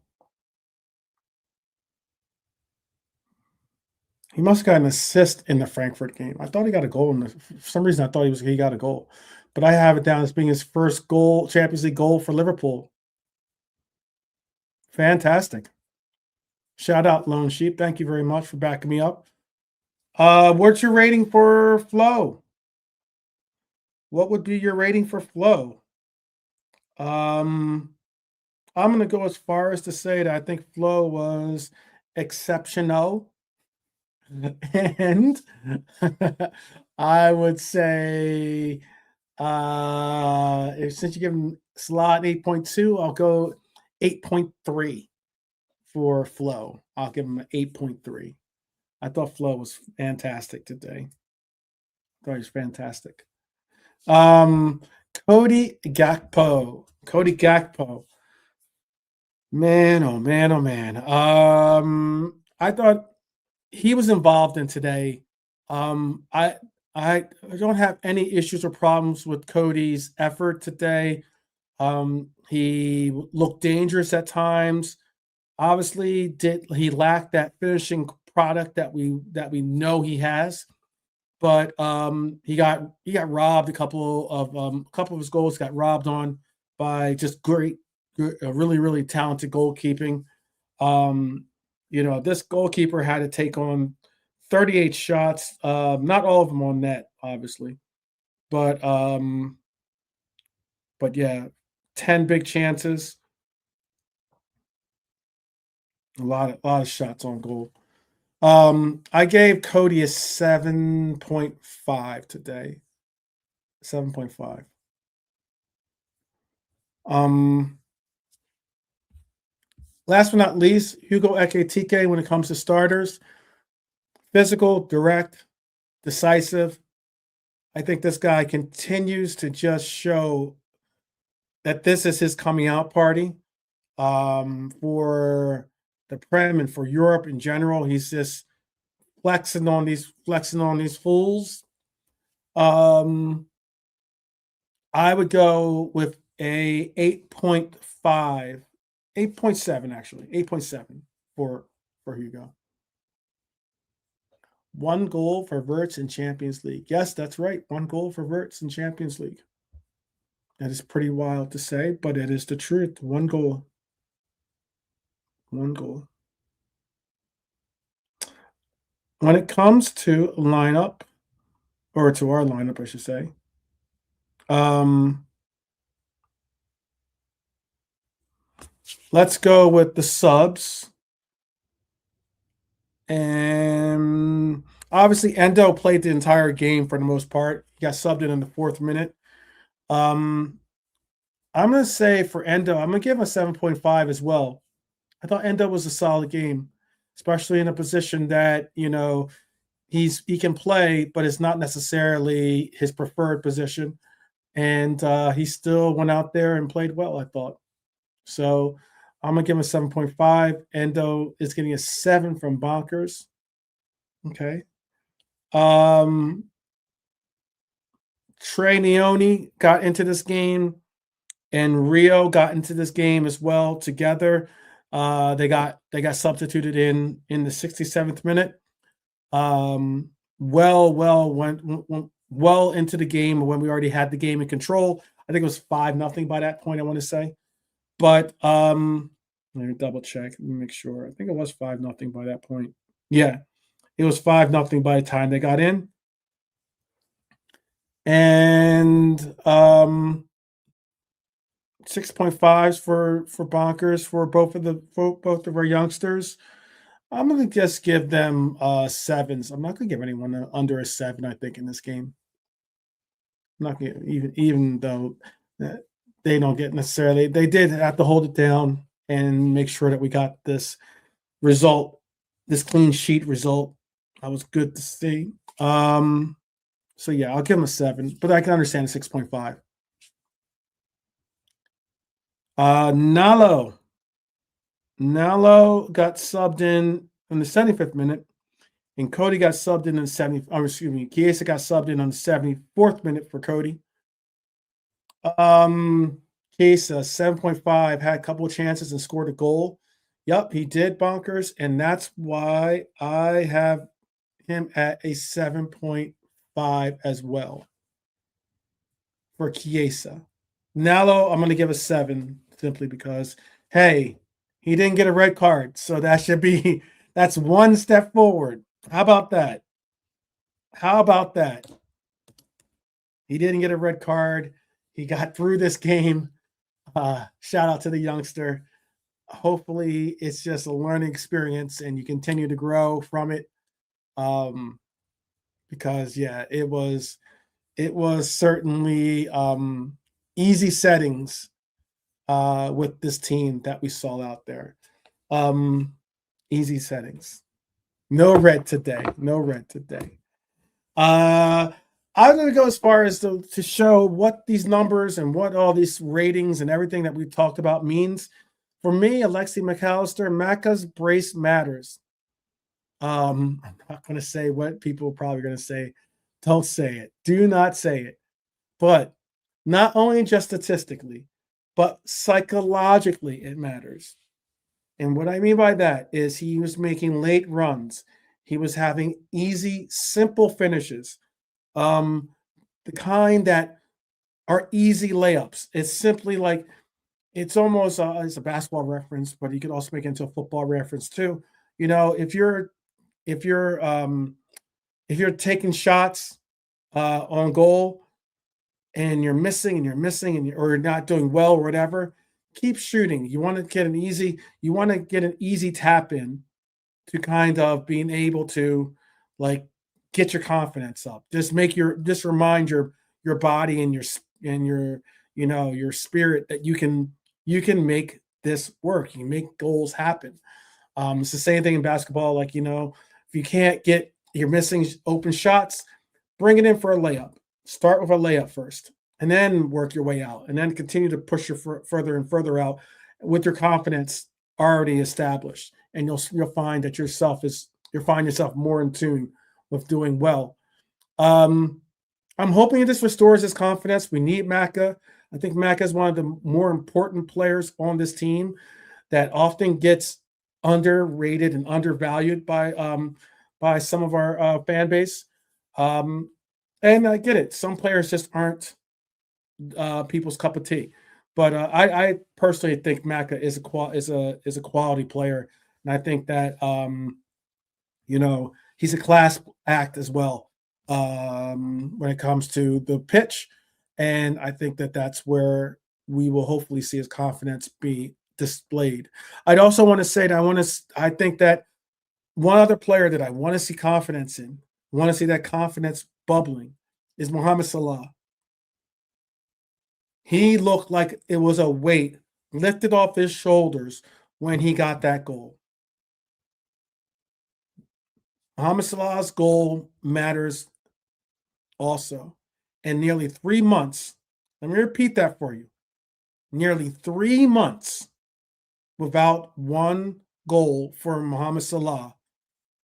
He must have got an assist in the Frankfurt game. I thought he got a goal for some reason. I thought he got a goal, but I have it down as being his first goal, Champions League goal for Liverpool. Fantastic. Shout out, Lone Sheep. Thank you very much for backing me up. What's your rating for Flo? What would be your rating for Flo? I'm going to go as far as to say that I think Flo was exceptional. And I would say, since you give him Slot 8.2, I'll go 8.3 for Flo. I'll give him an 8.3. I thought Flo was fantastic today. I thought he was fantastic. Cody Gakpo. Man, oh man. I thought he was involved in today I don't have any issues or problems with Cody's effort today. He looked dangerous at times. Obviously, he lacked that finishing product that we know he has. But he got robbed. A couple of his goals got robbed on by just really really talented goalkeeping. This goalkeeper had to take on 38 shots, not all of them on net, obviously, but yeah, 10 big chances, a lot of shots on goal. I gave Cody a 7.5 today. 7.5. Last but not least, Hugo Ekitiké when it comes to starters. Physical, direct, decisive. I think this guy continues to just show that this is his coming out party for the Prem and for Europe in general. He's just flexing on these fools. I would go with a 8.5, 8.7 actually, 8.7 for Hugo. 1 goal for Wirtz in Champions League. Yes, that's right. 1 goal for Wirtz in Champions League. That is pretty wild to say, but it is the truth. 1 goal. 1 goal. When it comes to lineup, or to our lineup, I should say, let's go with the subs. And obviously, Endo played the entire game for the most part. He got subbed in the 4th minute. I'm going to say for Endo, I'm going to give him a 7.5 as well. I thought Endo was a solid game, especially in a position that, he can play, but it's not necessarily his preferred position. And he still went out there and played well, I thought. So I'm going to give him a 7.5. Endo is getting a 7 from Bonkers. Okay. Trey Neone got into this game, and Rio got into this game as well together. They got substituted in the 67th minute. Went well into the game when we already had the game in control. I think it was 5-0 by that point, I want to say. But let me double check. Let me make sure. I think it was 5-0 by that point. Yeah, it was 5-0 by the time they got in. And 6.5s for Bonkers for both of our youngsters. I'm going to just give them 7s. I'm not going to give anyone under a 7, I think, in this game. I'm not going to, even though they don't get necessarily, they did have to hold it down and make sure that we got this result, this clean sheet result. That was good to see. So yeah, I'll give them a 7, but I can understand a 6.5. Nalo got subbed in the 75th minute, and Cody got subbed in the 70th. Chiesa got subbed in on the 74th minute for Cody. Chiesa 7.5, had a couple of chances and scored a goal. Yep, he did, Bonkers, and that's why I have him at a 7.5 as well for Chiesa. Nalo, I'm going to give a 7 simply because, hey, he didn't get a red card, so that's 1 step forward. How about that? He didn't get a red card. He got through this game. Shout out to the youngster. Hopefully, it's just a learning experience and you continue to grow from it. Because yeah, it was certainly easy settings with this team that we saw out there. Easy settings. No red today. I'm going to go as far as to show what these numbers and what all these ratings and everything that we talked about means. For me, Alexi McAllister, Macca's brace matters. I'm not going to say what people are probably going to say. Don't say it. Do not say it. But not only just statistically, but psychologically, it matters. And what I mean by that is he was making late runs. He was having easy, simple finishes. The kind that are easy layups. It's simply like it's almost it's a basketball reference, but you could also make it into a football reference too. You know, if you're if you're taking shots on goal and you're missing and you're missing and or you're not doing well or whatever, keep shooting. You want to get an easy tap in to kind of being able to like get your confidence up. Just remind your body and your your spirit that you can make this work. You can make goals happen. It's the same thing in basketball. Like if you can't get you're missing open shots, bring it in for a layup. Start with a layup first, and then work your way out, and then continue to push your further and further out with your confidence already established, and you'll find that you'll find yourself more in tune with doing well. I'm hoping this restores his confidence. We need Maka. I think Maka is one of the more important players on this team that often gets underrated and undervalued by some of our fan base. And I get it. Some players just aren't people's cup of tea. But I personally think Maka is a quality player, and I think that he's a class act as well when it comes to the pitch, and I think that that's where we will hopefully see his confidence be displayed. I'd also want to say that I think that one other player that I want to see confidence in, want to see that confidence bubbling, is Mohamed Salah. He looked like it was a weight lifted off his shoulders when he got that goal. Mohamed Salah's goal matters also. And nearly 3 months, let me repeat that for you. Nearly 3 months without one goal for Mohamed Salah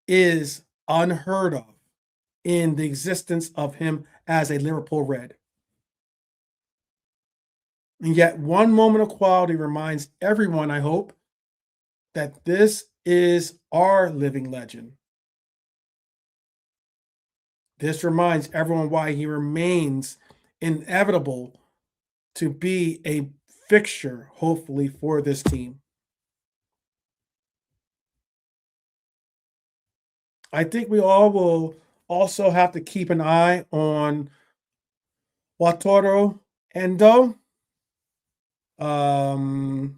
is unheard of in the existence of him as a Liverpool Red. And yet, one moment of quality reminds everyone, I hope, that this is our living legend. This reminds everyone why he remains inevitable to be a fixture, hopefully, for this team. I think we all will also have to keep an eye on Wataru Endo. Domo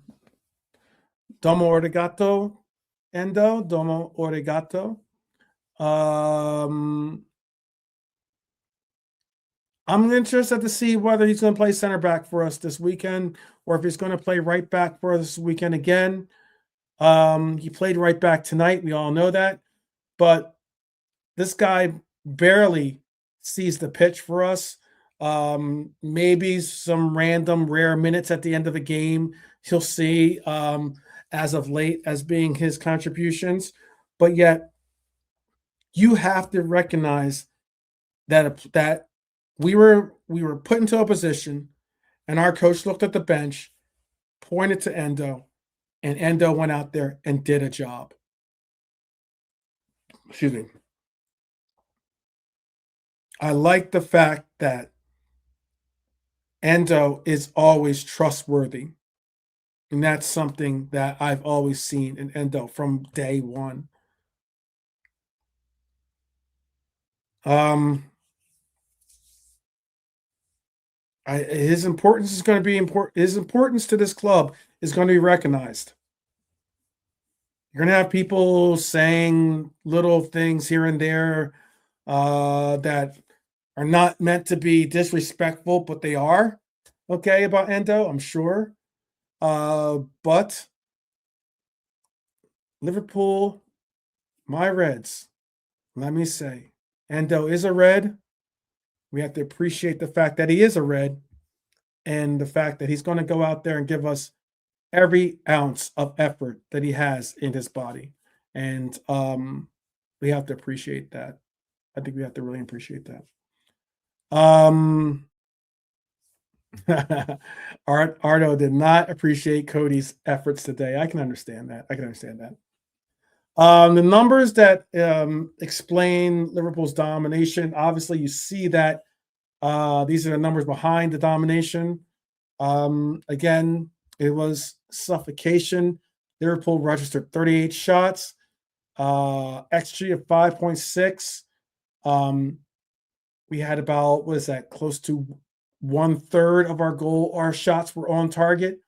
Origato Endo. Domo Origato. I'm interested to see whether he's going to play center back for us this weekend or if he's going to play right back for us this weekend again. He played right back tonight. We all know that. But this guy barely sees the pitch for us. Maybe some random rare minutes at the end of the game he'll see as of late as being his contributions. But yet you have to recognize that we were put into a position and our coach looked at the bench, pointed to Endo, and Endo went out there and did a job. Excuse me. I like the fact that Endo is always trustworthy. And that's something that I've always seen in Endo from day one. His importance is going to be important. His importance to this club is going to be recognized. You're going to have people saying little things here and there that are not meant to be disrespectful, but they are, okay, about Endo, I'm sure. But Liverpool, my Reds, let me say, Endo is a Red. We have to appreciate the fact that he is a Red and the fact that he's going to go out there and give us every ounce of effort that he has in his body. And We have to appreciate that. I think we have to really appreciate that. Ardo did not appreciate Cody's efforts today. I can understand that. The numbers that explain Liverpool's domination, obviously you see that these are the numbers behind the domination. Again, it was suffocation. Liverpool registered 38 shots, XG of 5.6. We had about, what is that, close to 1/3 of our shots were on target.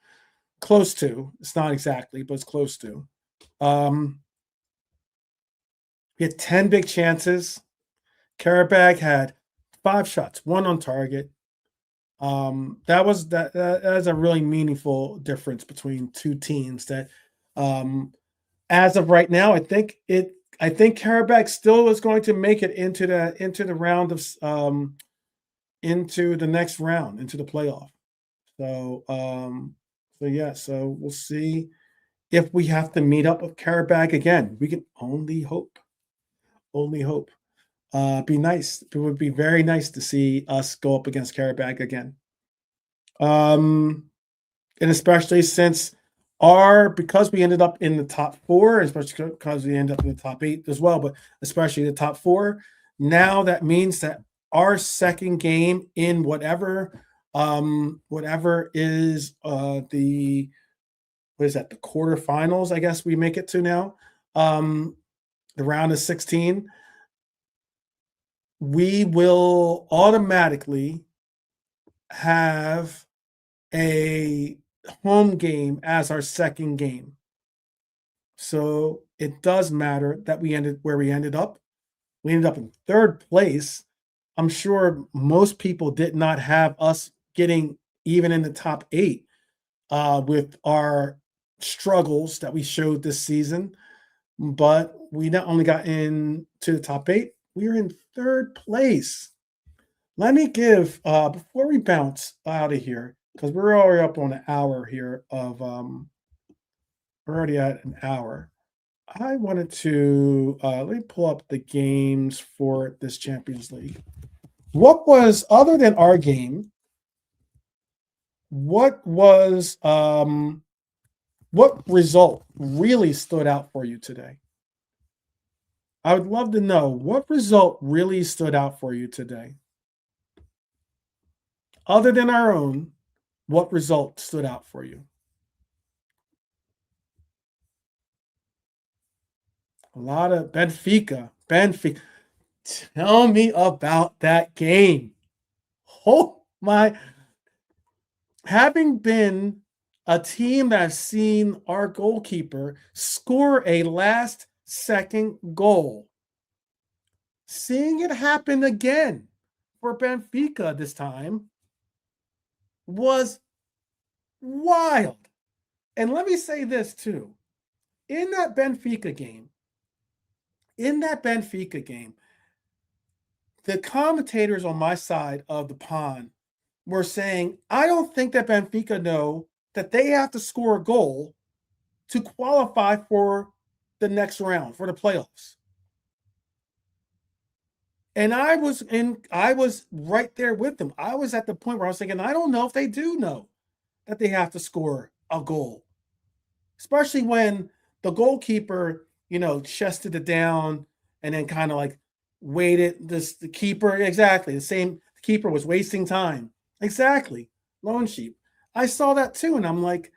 Close to. It's not exactly, but it's close to. We had 10 big chances. Qarabağ had 5 shots, 1 on target. That is a really meaningful difference between two teams that as of right now, I think Qarabağ still is going to make it into the round of into the next round, into the playoff. So we'll see if we have to meet up with Qarabağ again. We can only hope. Only hope. Be nice. It would be very nice to see us go up against Qarabağ again. And especially since because we ended up in the top 4, especially because we ended up in the top 8 as well, but especially the top 4, now that means that our second game in whatever is the quarterfinals, I guess we make it to now. The round of 16, we will automatically have a home game as our second game. So it does matter that we ended where we ended up. We ended up in 3rd place. I'm sure most people did not have us getting even in the top 8 with our struggles that we showed this season. But we not only got into the top 8, we were in 3rd place. Let me give, before we bounce out of here, because we're already up on an hour here of, we're already at an hour. I wanted to, let me pull up the games for this Champions League. What was, other than our game, what result really stood out for you today? I would love to know what result really stood out for you today. Other than our own, what result stood out for you? A lot of Benfica. Tell me about that game. Oh my. Having been a team that's seen our goalkeeper score a last-second goal, seeing it happen again for Benfica this time was wild. And let me say this too. In that Benfica game, the commentators on my side of the pond were saying, I don't think that Benfica know that they have to score a goal to qualify for the next round, for the playoffs. And I was right there with them. I was at the point where I was thinking, I don't know if they do know that they have to score a goal. Especially when the goalkeeper, chested it down and then kind of like waited. The keeper, exactly. The same keeper was wasting time. Exactly. Lone sheep. I saw that too. And I'm like,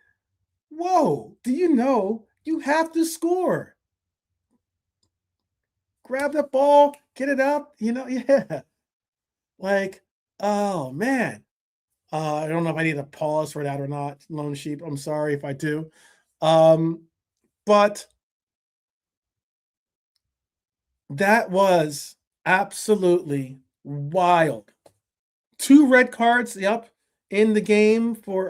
whoa, do you know you have to score? Grab the ball, get it up, yeah. Like, oh man. I don't know if I need a pause for that or not, Lone Sheep. I'm sorry if I do. But that was absolutely wild. 2 red cards, in the game for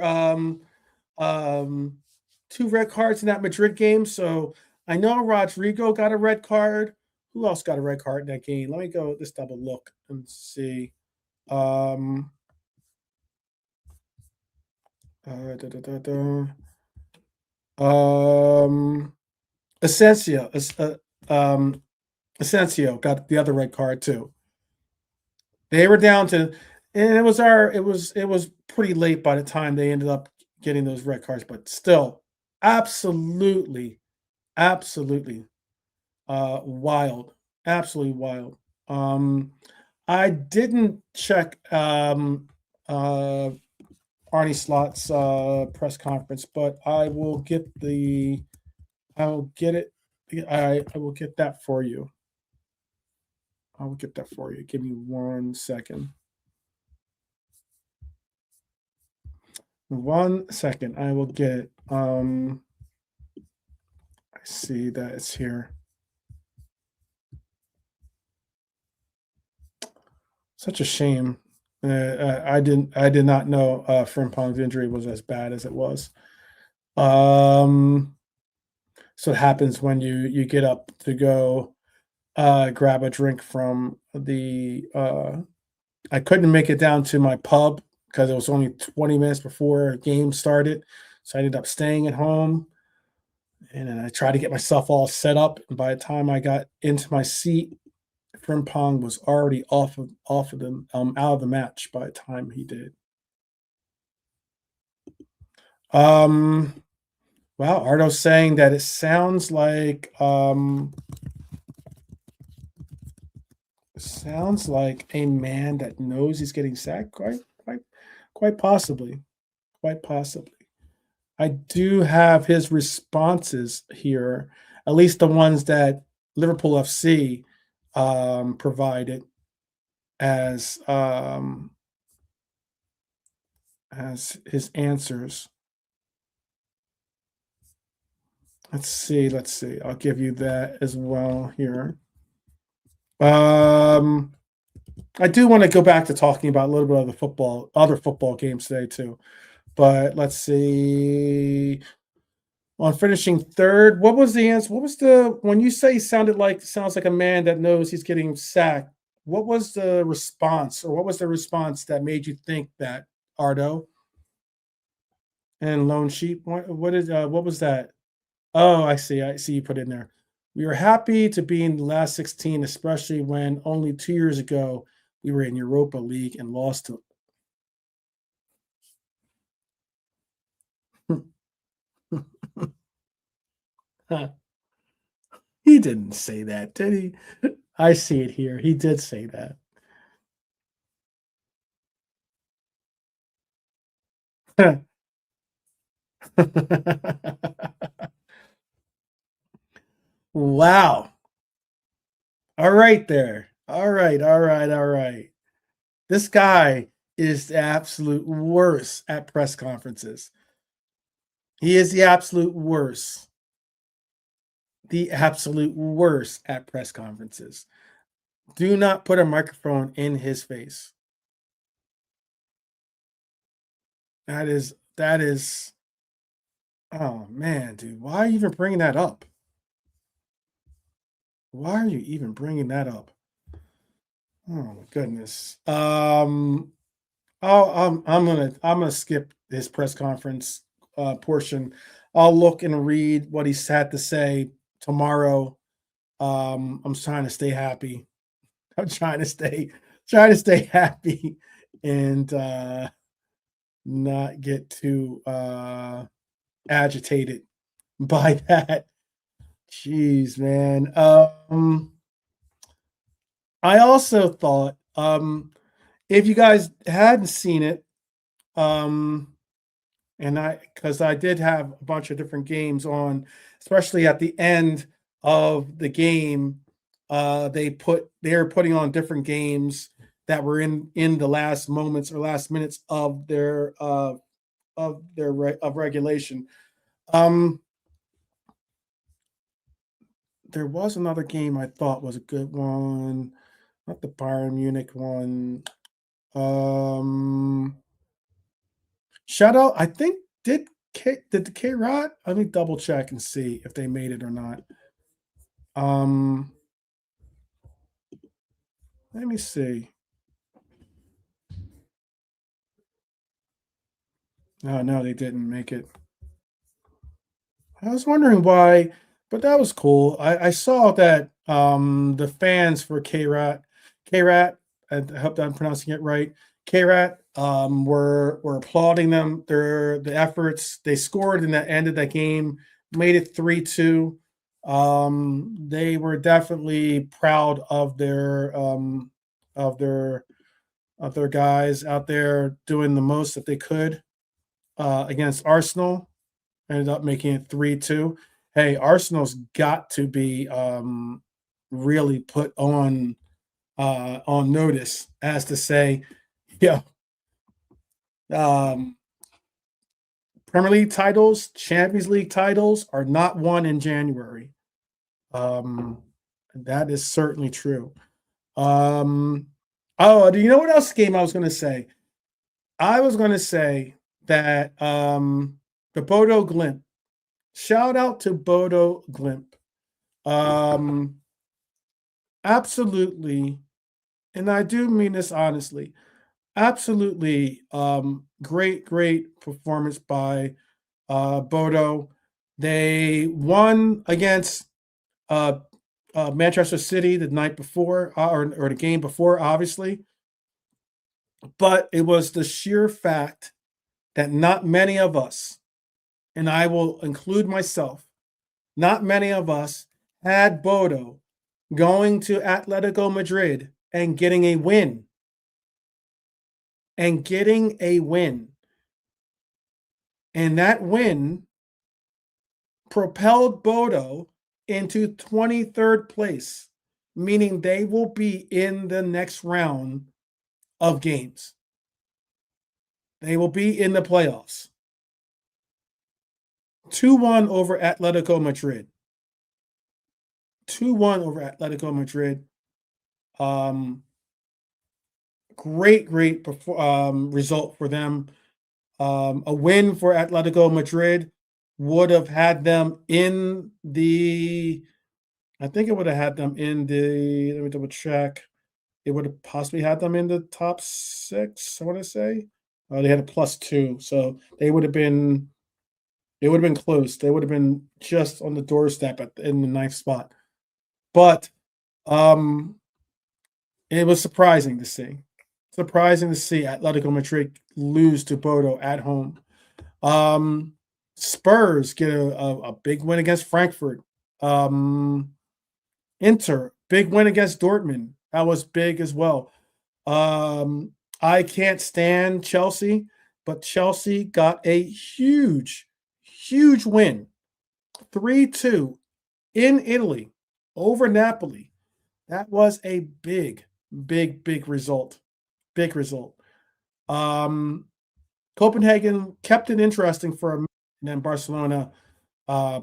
2 red cards in that Madrid game. So I know Rodrigo got a red card. Who else got a red card in that game? Let me go just double look and see. Asensio Asensio got the other red card too. They were down to, and it was pretty late by the time they ended up getting those red cards, but still, absolutely, absolutely, wild, absolutely wild. Um, I didn't check Arnie Slot's press conference, but I will get it. I will get that for you. I will get that for you. Give me 1 second. 1 second. I will get it. I see that it's here. Such a shame. I did not know Frimpong's injury was as bad as it was. So it happens when you get up to go grab a drink from the I couldn't make it down to my pub because it was only 20 minutes before game started. So I ended up staying at home, and then I tried to get myself all set up. And by the time I got into my seat, Frimpong was already off of the out of the match by the time he did. Well, Ardo's saying that it sounds like a man that knows he's getting sacked. Quite possibly. Quite possibly. I do have his responses here, at least the ones that Liverpool FC provided as his answers. Let's see. I'll give you that as well here. I do want to go back to talking about a little bit of the other football games today too. But let's see. On finishing third, what was the answer? What was when you say sounds like a man that knows he's getting sacked? What was the response, or what was the response that made you think that, Ardo? And Lone Sheep, what was that? Oh, I see. You put in there. We were happy to be in the last 16, especially when only 2 years ago we were in Europa League and lost to. He didn't say that, did he? I see it here. He did say that. Wow. All right there. All right. This guy is the absolute worst at press conferences. He is the absolute worst. The absolute worst at press conferences. Do not put a microphone in his face. That is oh man, dude. Why are you even bringing that up? Why are you even bringing that up? Oh my goodness. I'm gonna skip his press conference portion. I'll look and read what he's had to say tomorrow. I'm trying to stay happy. I'm trying to stay happy and not get too agitated by that. Jeez, man. I also thought, if you guys hadn't seen it, because I did have a bunch of different games on, especially at the end of the game, they're putting on different games that were in the last moments or last minutes of their regulation. There was another game I thought was a good one, not the Bayern Munich one. Shout out, I think did the K Rod? Let me double check and see if they made it or not. Let me see. Oh no, they didn't make it. I was wondering why, but that was cool. I saw that the fans for Krat, I hope that I'm pronouncing it right. Krat were applauding them, the efforts. They scored in the end of that game, made it 3-2. They were definitely proud of their guys out there doing the most that they could against Arsenal. Ended up making it 3-2. Hey, Arsenal's got to be really put on notice, as to say, yeah, Premier League titles, Champions League titles are not won in January. That is certainly true. Do you know what else game I was going to say? I was going to say that the Bodo Glimt. Shout out to Bodo Glimt. Absolutely, and I do mean this honestly, absolutely great performance by Bodo. They won against Manchester City the night before, or the game before, obviously. But it was the sheer fact that not many of us, and I will include myself, not many of us had Bodo going to Atletico Madrid and getting a win. And that win propelled Bodo into 23rd place, meaning they will be in the next round of games. They will be in the playoffs. 2-1 over Atletico Madrid. 2-1 over Atletico Madrid. Great result for them. A win for Atletico Madrid would have had them in the, I think it would have had them in the, let me double check. It would have possibly had them in the top 6, I want to say. They had a +2, so they would have been, it would have been close. They would have been just on the doorstep in the 9th spot. But it was surprising to see. Surprising to see Atletico Madrid lose to Bodo at home. Spurs get a big win against Frankfurt. Inter, big win against Dortmund. That was big as well. I can't stand Chelsea, but Chelsea got a huge win. 3-2 in Italy over Napoli. That was a big result. Big result. Copenhagen kept it interesting for a minute, and then Barcelona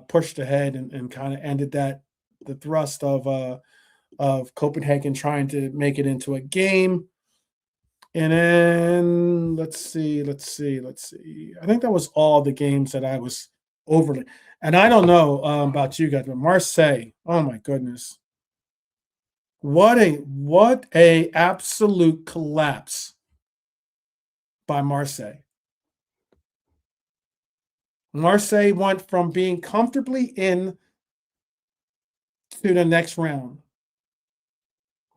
pushed ahead and kind of ended the thrust of Copenhagen trying to make it into a game. And then let's see. I think that was all the games that I was overly. And I don't know about you guys, but Marseille, oh my goodness. What a absolute collapse by Marseille. Marseille went from being comfortably in to the next round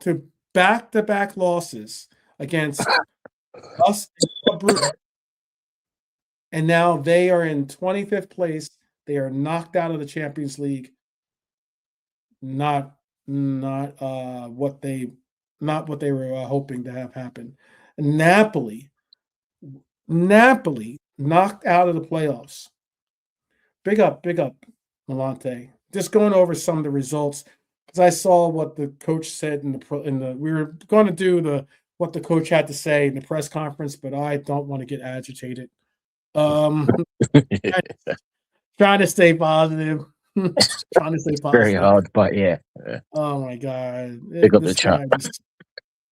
to back-to-back losses against us and Brugge. And now they are in 25th place. They are knocked out of the Champions League. Not what they were hoping to have happen. Napoli knocked out of the playoffs. Big up, Malante. Just going over some of the results, because I saw what the coach said in the we were going to do what the coach had to say in the press conference, but I don't want to get agitated. Trying to stay positive. Very hard, but yeah. Oh my God. Pick up the chat.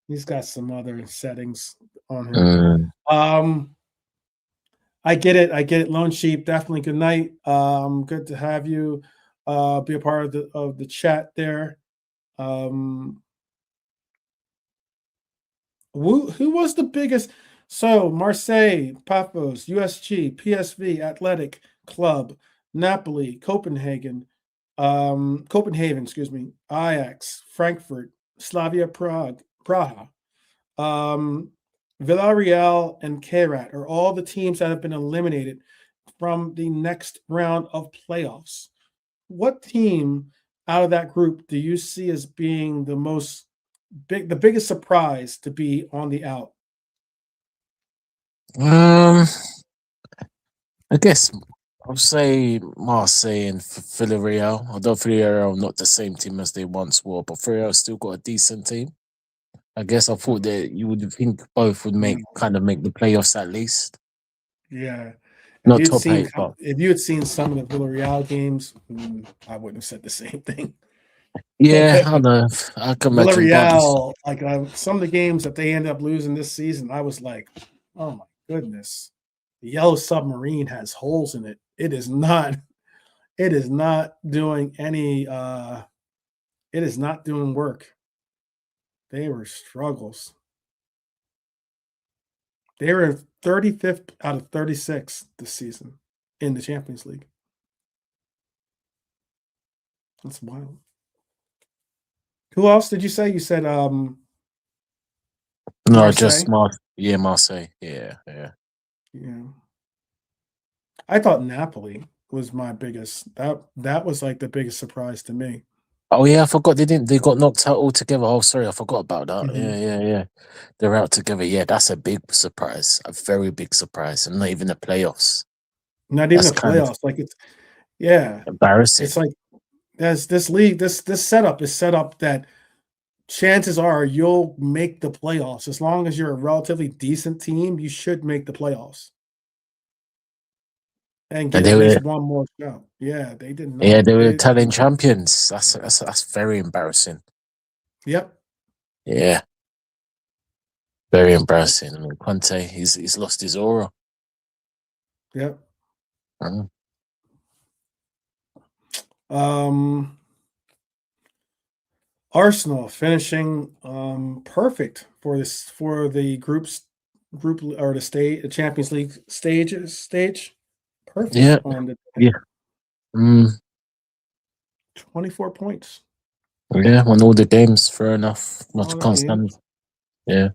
He's got some other settings on him. I get it. Lone Sheep, definitely good night. Good to have you be a part of the chat there. Who was the biggest? So Marseille, Paphos, USG, PSV, Athletic Club, Napoli, Copenhagen, Copenhagen, excuse me, Ajax, Frankfurt, Slavia Praha, Villarreal, and Kairat are all the teams that have been eliminated from the next round of playoffs. What team out of that group do you see as being the biggest surprise to be on the out? I guess I'll say Marseille and Villarreal. Although Villarreal are not the same team as they once were, but Villarreal still got a decent team. I guess I thought that you would think both would make the playoffs at least. Yeah. Not top 8, but if you had seen some of the Villarreal games, I wouldn't have said the same thing. yeah, I know. I can imagine. Villarreal, some of the games that they ended up losing this season, I was like, oh my goodness. The Yellow Submarine has holes in it. It is not doing it is not doing work. They were struggles. They were 35th out of 36 this season in the Champions League. That's wild. Who else did you say? You said No, Marseille? just Marseille. Yeah. I thought Napoli was my biggest. That was like the biggest surprise to me. Oh yeah, I forgot they got knocked out altogether. Oh, sorry, I forgot about that. Mm-hmm. Yeah. They're out together. Yeah, that's a big surprise. A very big surprise. And not even the playoffs. Not even the playoffs. Embarrassing. It's like this league, this setup is set up that chances are you'll make the playoffs. As long as you're a relatively decent team, you should make the playoffs. And get at least one more shot. Yeah, they did not. Yeah, they were Italian champions. That's very embarrassing. Yep. Yeah. Very embarrassing. I mean, Conte, he's lost his aura. Yep. Arsenal finishing perfect for the group or the Champions League stage. Perfect. Yeah. On the 24 points. Yeah, won all the games. Fair enough. Much constant. Yeah.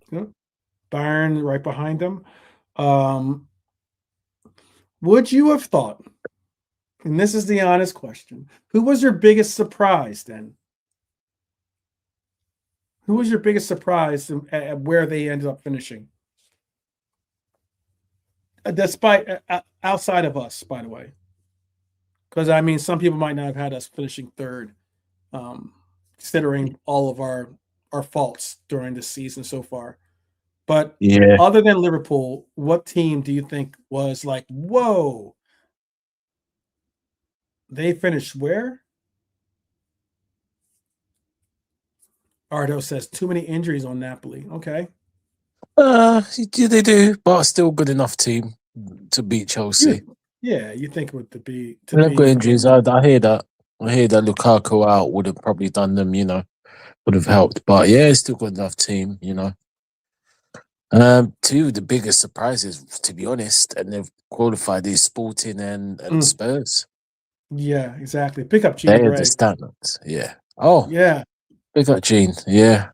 Bayern right behind them. Would you have thought, and this is the honest question, who was your biggest surprise then? Who was your biggest surprise at where they ended up finishing? Despite outside of us, by the way. Because I mean, some people might not have had us finishing third, considering all of our faults during this season so far. But other than Liverpool, what team do you think was like, whoa? They finished where? Ardo says too many injuries on Napoli. Okay. They do, but still good enough team to beat Chelsea. You think it would be to They've got injuries. I hear that. I hear that Lukaku out would have probably done them, would have helped. But yeah, it's still good enough team, Two of the biggest surprises, to be honest, and they've qualified is Sporting and Spurs. Yeah, exactly. Pick up Gene. They're the standards. Yeah. Oh, yeah. Pick up Gene. Yeah.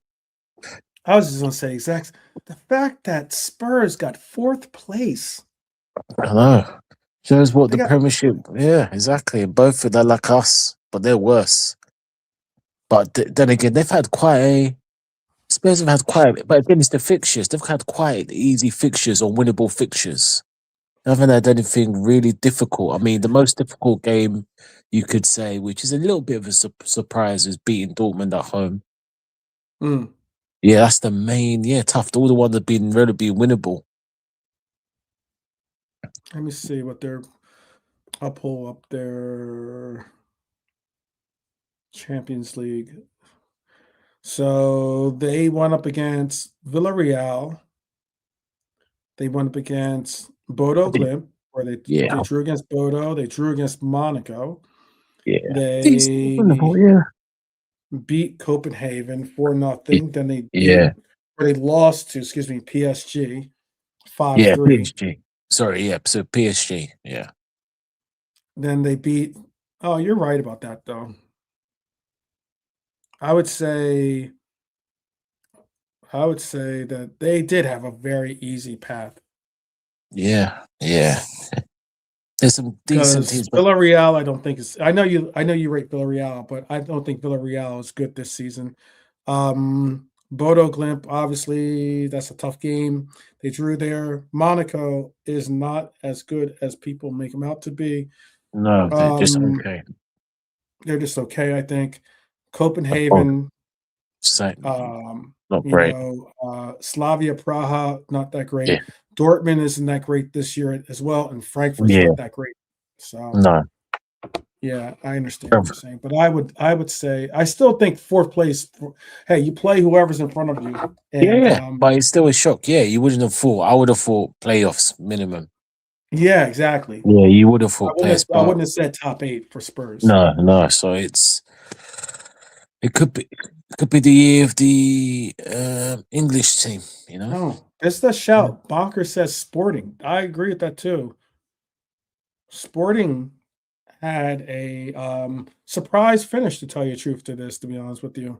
I was just gonna say the fact that Spurs got 4th place. I know. Shows what the Premiership. Yeah, exactly. Both of them are like us, but they're worse. But then again, Spurs have had but again, it's the fixtures. They've had quite easy fixtures or winnable fixtures. They haven't had anything really difficult. I mean, the most difficult game you could say, which is a little bit of a surprise, is beating Dortmund at home. Yeah, that's the main. Yeah, tough. All the ones have been relatively winnable. Let me see what I'll pull up their Champions League. So they went up against Villarreal. They went up against Bodo Glimt, where they drew against Bodo. They drew against Monaco. Yeah, they beat Copenhagen 4-0. Then they lost to PSG 5-3. Yeah, PSG. Sorry, so PSG. Yeah. Then they beat Oh, you're right about that, though. I would say I would say that they did have a very easy path Yeah, yeah. There's some decent because teams, but Villarreal, I don't think is. I know you rate Villarreal, but I don't think Villarreal is good this season. Bodo Glimp, obviously, that's a tough game. They drew there. Monaco is not as good as people make them out to be. no, they're just Um, okay. they're just okay, I think. Oh, Copenhagen, same. Not great. Slavia Praha, not that Yeah, great. Dortmund isn't that great this year as well, and Frankfurt's yeah, not that great. So no. yeah, I understand what you're saying, but I would say I still think fourth place. Hey, you play whoever's in front of you, Yeah, and yeah, but it's still a shock. Yeah, you wouldn't have thought. I would have thought playoffs minimum. yeah, exactly. Yeah, you would have I thought wouldn't playoffs, have, I but wouldn't have said top 8 for Spurs. no, no. So it could be the year of the English team. You know. Oh, it's the shout. Bonker says Sporting. I agree with that too. Sporting had a surprise finish, to tell you the truth to this, to be honest with you.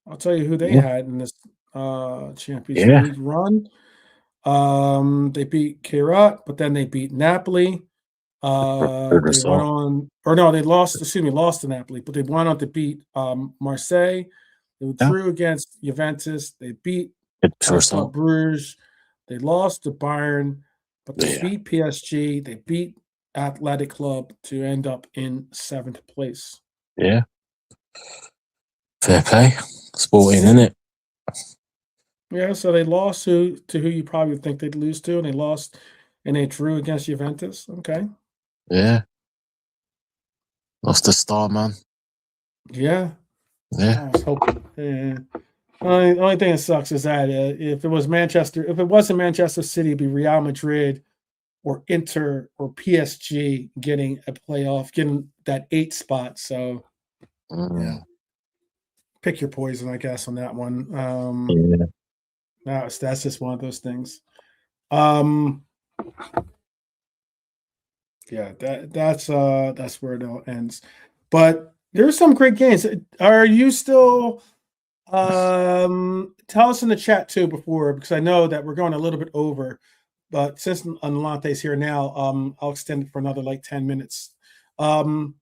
I'll tell you who they Yeah, had in this Champions yeah. League run. They beat Kairat, but then they beat Napoli. Good They went result. on, or no, they lost. Excuse me, lost to Napoli, but they went on to beat Marseille. They Yeah, drew against Juventus. They beat good Club result. Bruges. They lost to Bayern, but they Yeah, beat PSG. They beat Athletic Club to end up in 7th place. yeah. Fair play. Sporting, Yeah, isn't it? yeah. So they lost to who you probably think they'd lose to, and they lost and they drew against Juventus. Okay, Yeah. Lost the star, man. yeah. Yeah. I was hoping. Yeah. Only thing that sucks is that if it wasn't Manchester City, it'd be Real Madrid or Inter or PSG getting a playoff, getting that 8 spot. So yeah, Mm, pick your poison, I guess, on that one. yeah. That's just one of those things. Um, yeah, that's where it all ends. But there's some great games. Are you still tell us in the chat too before, because I know that we're going a little bit over, but since Anlante's here now, I'll extend it for another like 10 minutes. Ardo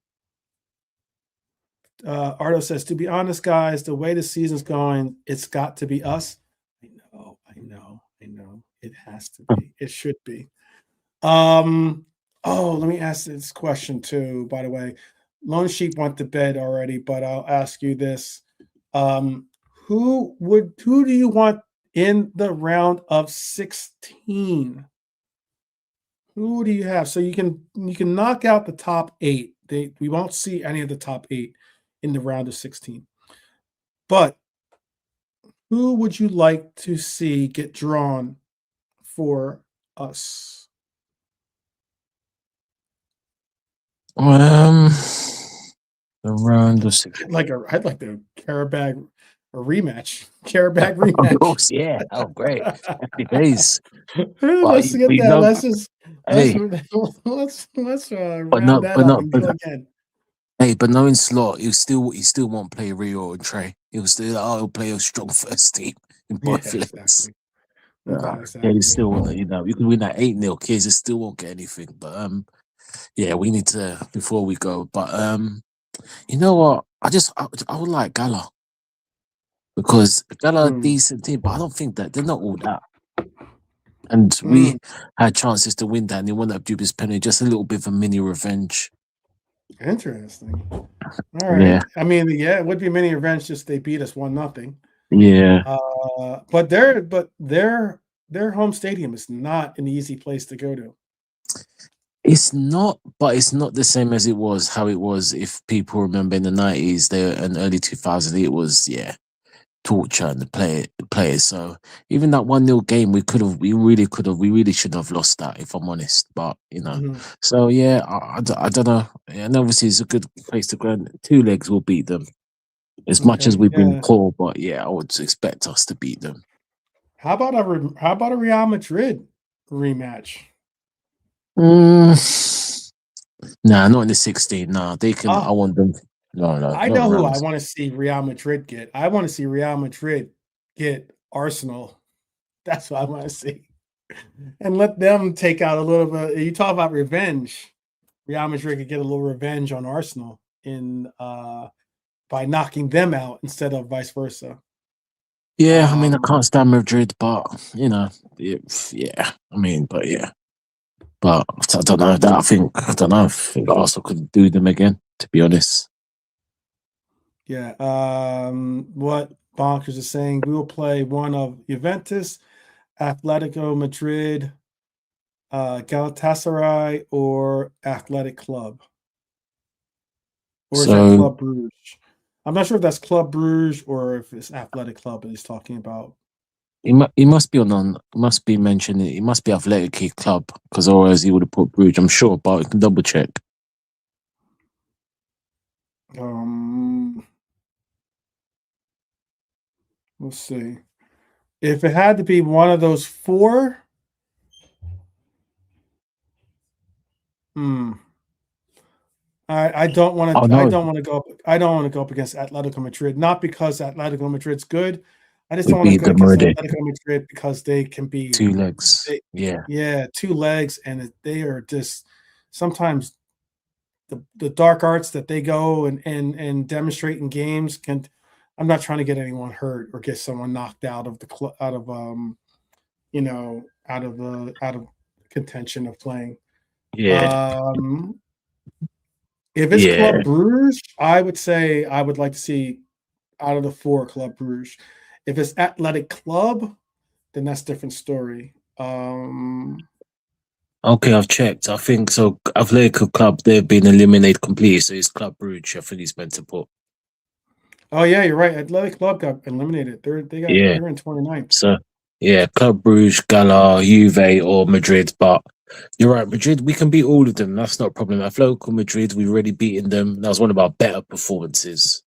says, to be honest, guys, the way the season's going, it's got to be us. I know. It has to be. It should be. Let me ask this question too, by the way. Lone Sheep went to bed already, but I'll ask you this. Um, who do you want in the round of 16? Who do you have? So you can knock out the top 8. We won't see any of the top 8 in the round of 16. But who would you like to see get drawn for us? Um, around the six. I'd like the Qarabağ a rematch. Qarabağ Of rematch. course, yeah. Oh, great. Happy days. But Let's get we that. know, Let's hey, round that up and go again. hey, but knowing Slot, he still won't play Rio and Trey. He'll play a strong first team in Yeah, both legs. exactly. Yeah, Yeah, he exactly. still won't. You can win that 8-0. Kids, he still won't get anything. But yeah, we need to before we go. But you know what? I would like Gala because Gala are a Hmm. decent team, but I don't think that they're not all that. And Hmm. we had chances to win that, and they won that dubious penalty. Just a little bit of a mini revenge. Interesting. All Yeah, right. I mean, yeah, it would be many revenge just they beat us 1-0. yeah. But their home stadium is not an easy place to go to. It's not, but it's not the same as it was. How it was, if people remember in the 90s, there and early 2000s, it was torture and the players. So even that 1-0 game, we really should have lost that, if I'm honest. But Mhm. so yeah, I don't know. And obviously, it's a good place to go. 2 legs will beat them as much as Okay. we've been Yeah. poor. But yeah, I would expect us to beat them. How about a Real Madrid rematch? Mm, Nah, not in the 16. Nah, they can. I Oh, want them. No, I not know who I around. want to see Real Madrid get. I want to see Real Madrid get Arsenal. That's what I want to see. And let them take out a little bit. You talk about revenge. Real Madrid could get a little revenge on Arsenal in by knocking them out instead of vice versa. Yeah, I mean, I Um, can't stand Madrid, but you know, yeah. I mean, but yeah, but I don't know. That I don't know. I think Arsenal could do them again. To be honest. yeah. What Bonkers is saying, we will play one of Juventus, Atletico Madrid, Galatasaray, or Athletic Club. Or is that So Club Bruges? I'm not sure if that's Club Bruges or if it's Athletic Club that he's talking about. he must be must be mentioning. He must be Ekitiké club because otherwise he would have put Bruges. I'm sure, but I can double check. Let's see. If it had to be one of those four, I don't want Oh to. I no, don't want to go up. I don't want to go up against Atletico Madrid. Not because Atletico Madrid's good. I just we don't want to beat go them against already. Atletico Madrid because they can be. 2 legs. They, Yeah. yeah, two legs, and they are just sometimes the dark arts that they go and demonstrate in games can. I'm not trying to get anyone hurt or get someone knocked out of out of contention of playing. Yeah. If it's Yeah. Club Bruges, I would say I would like to see out of the four Club Bruges. If it's Athletic Club, then that's a different story. Okay, I've checked. I think so. Atletico Club, they've been eliminated completely. So it's Club Brugge. I think he's meant to put. Oh yeah, you're right. Athletic Club got eliminated. Yeah. They're in 29th. So yeah, Club Brugge, Gala, Juve, or Madrid. But you're right, Madrid. We can beat all of them. That's not a problem. Atletico Madrid, we've already beaten them. That was one of our better performances.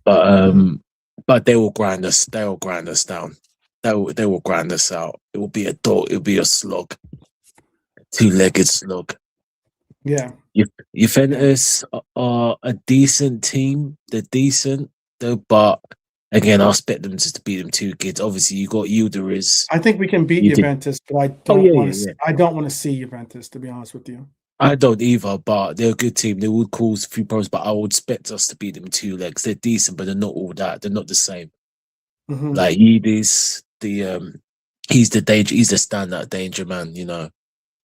But they will grind us. They will grind us down. They will grind us out. It will be a dog. It will be a slog. 2-legged slog. Yeah. Juventus are a decent team. They're decent, though, but again, I expect them just to beat them 2 kids. Obviously, you got Yildiz. I think we can beat Juventus, but I don't want to. I don't want to see Juventus, to be honest with you. I don't either, but they're a good team. They would cause a few problems, but I would expect us to beat them 2 legs. They're decent, but they're not all that. They're not the same. Mm-hmm. Like Yildiz, he's the danger. He's the standout danger man, you know.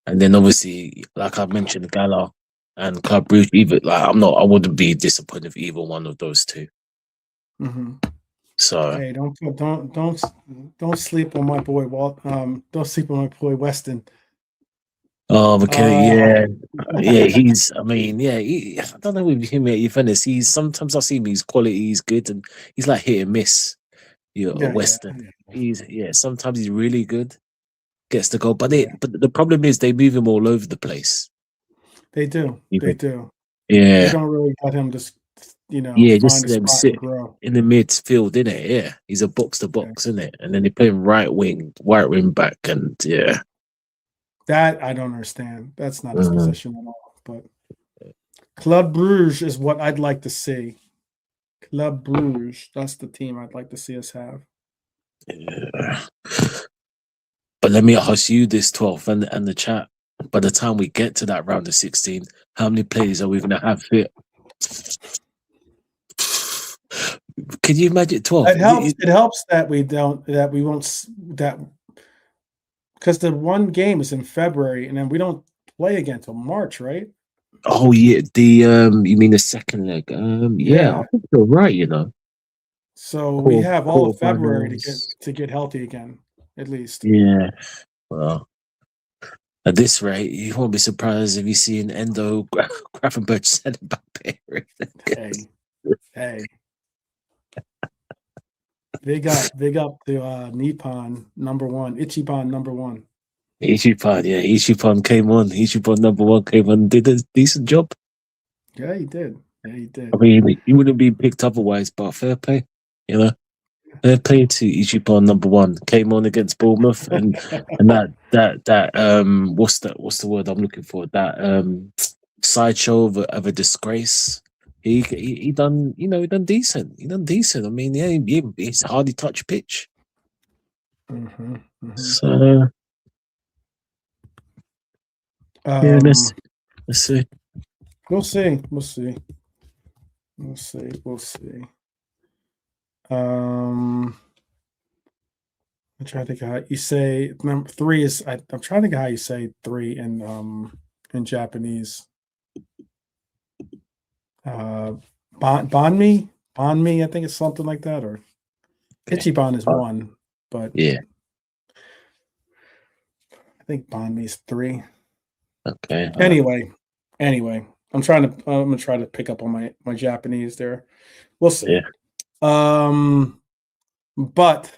And then obviously, like I mentioned, Gala and Club Brugge. Even I wouldn't be disappointed if either one of those two. Mm-hmm. So hey, don't sleep on my boy Walt. Don't sleep on my boy Weston. Oh, okay, yeah. He's. I mean, yeah. I don't know with him at Juventus. Sometimes I see him. He's quality. He's good, and he's like hit and miss. Western. Sometimes he's really good, gets the goal, but the problem is they move him all over the place. They do. They do. Yeah. They don't really let him just just let him sit in the midfield, innit? Yeah, he's a box to box, isn't it? And then they play him right wing back, and yeah. That I don't understand. That's not his position at all. But Club Bruges is what I'd like to see. Club Bruges, that's the team I'd like to see us have. Yeah. But let me ask you this, 12 and the chat. By the time we get to that round of 16, how many players are we going to have fit? Can you imagine 12? It helps that because the one game is in February and then we don't play again until March, right? Oh yeah, you mean the second leg? Yeah, I think you're right. So we have all of February to get healthy again, at least. Yeah. Well, at this rate, you won't be surprised if you see an Endo Gravenberch centre back pair. Hey. Big up to Nippon number 1, Ichiban number 1. Ichiban came on. Ichiban number 1 came on, did a decent job. Yeah, he did. I mean, he wouldn't be picked otherwise, but fair play, Fair play to Ichiban number 1. Came on against Bournemouth, and that what's the word I'm looking for? That sideshow of a disgrace. He done, you know, he done decent. He done decent. I mean, yeah, he's hardly touched pitch. Mm-hmm, mm-hmm. So yeah, let's see. We'll see. We'll see. We'll see. We'll see. I'm trying to think how you say number 3 is. I'm trying to think how you say 3 in Japanese. Banmi, I think it's something like that, or Ichiban is 1, but yeah, I think Banmi is 3. okay. Anyway, I'm gonna try to pick up on my Japanese there. We'll see. Yeah. But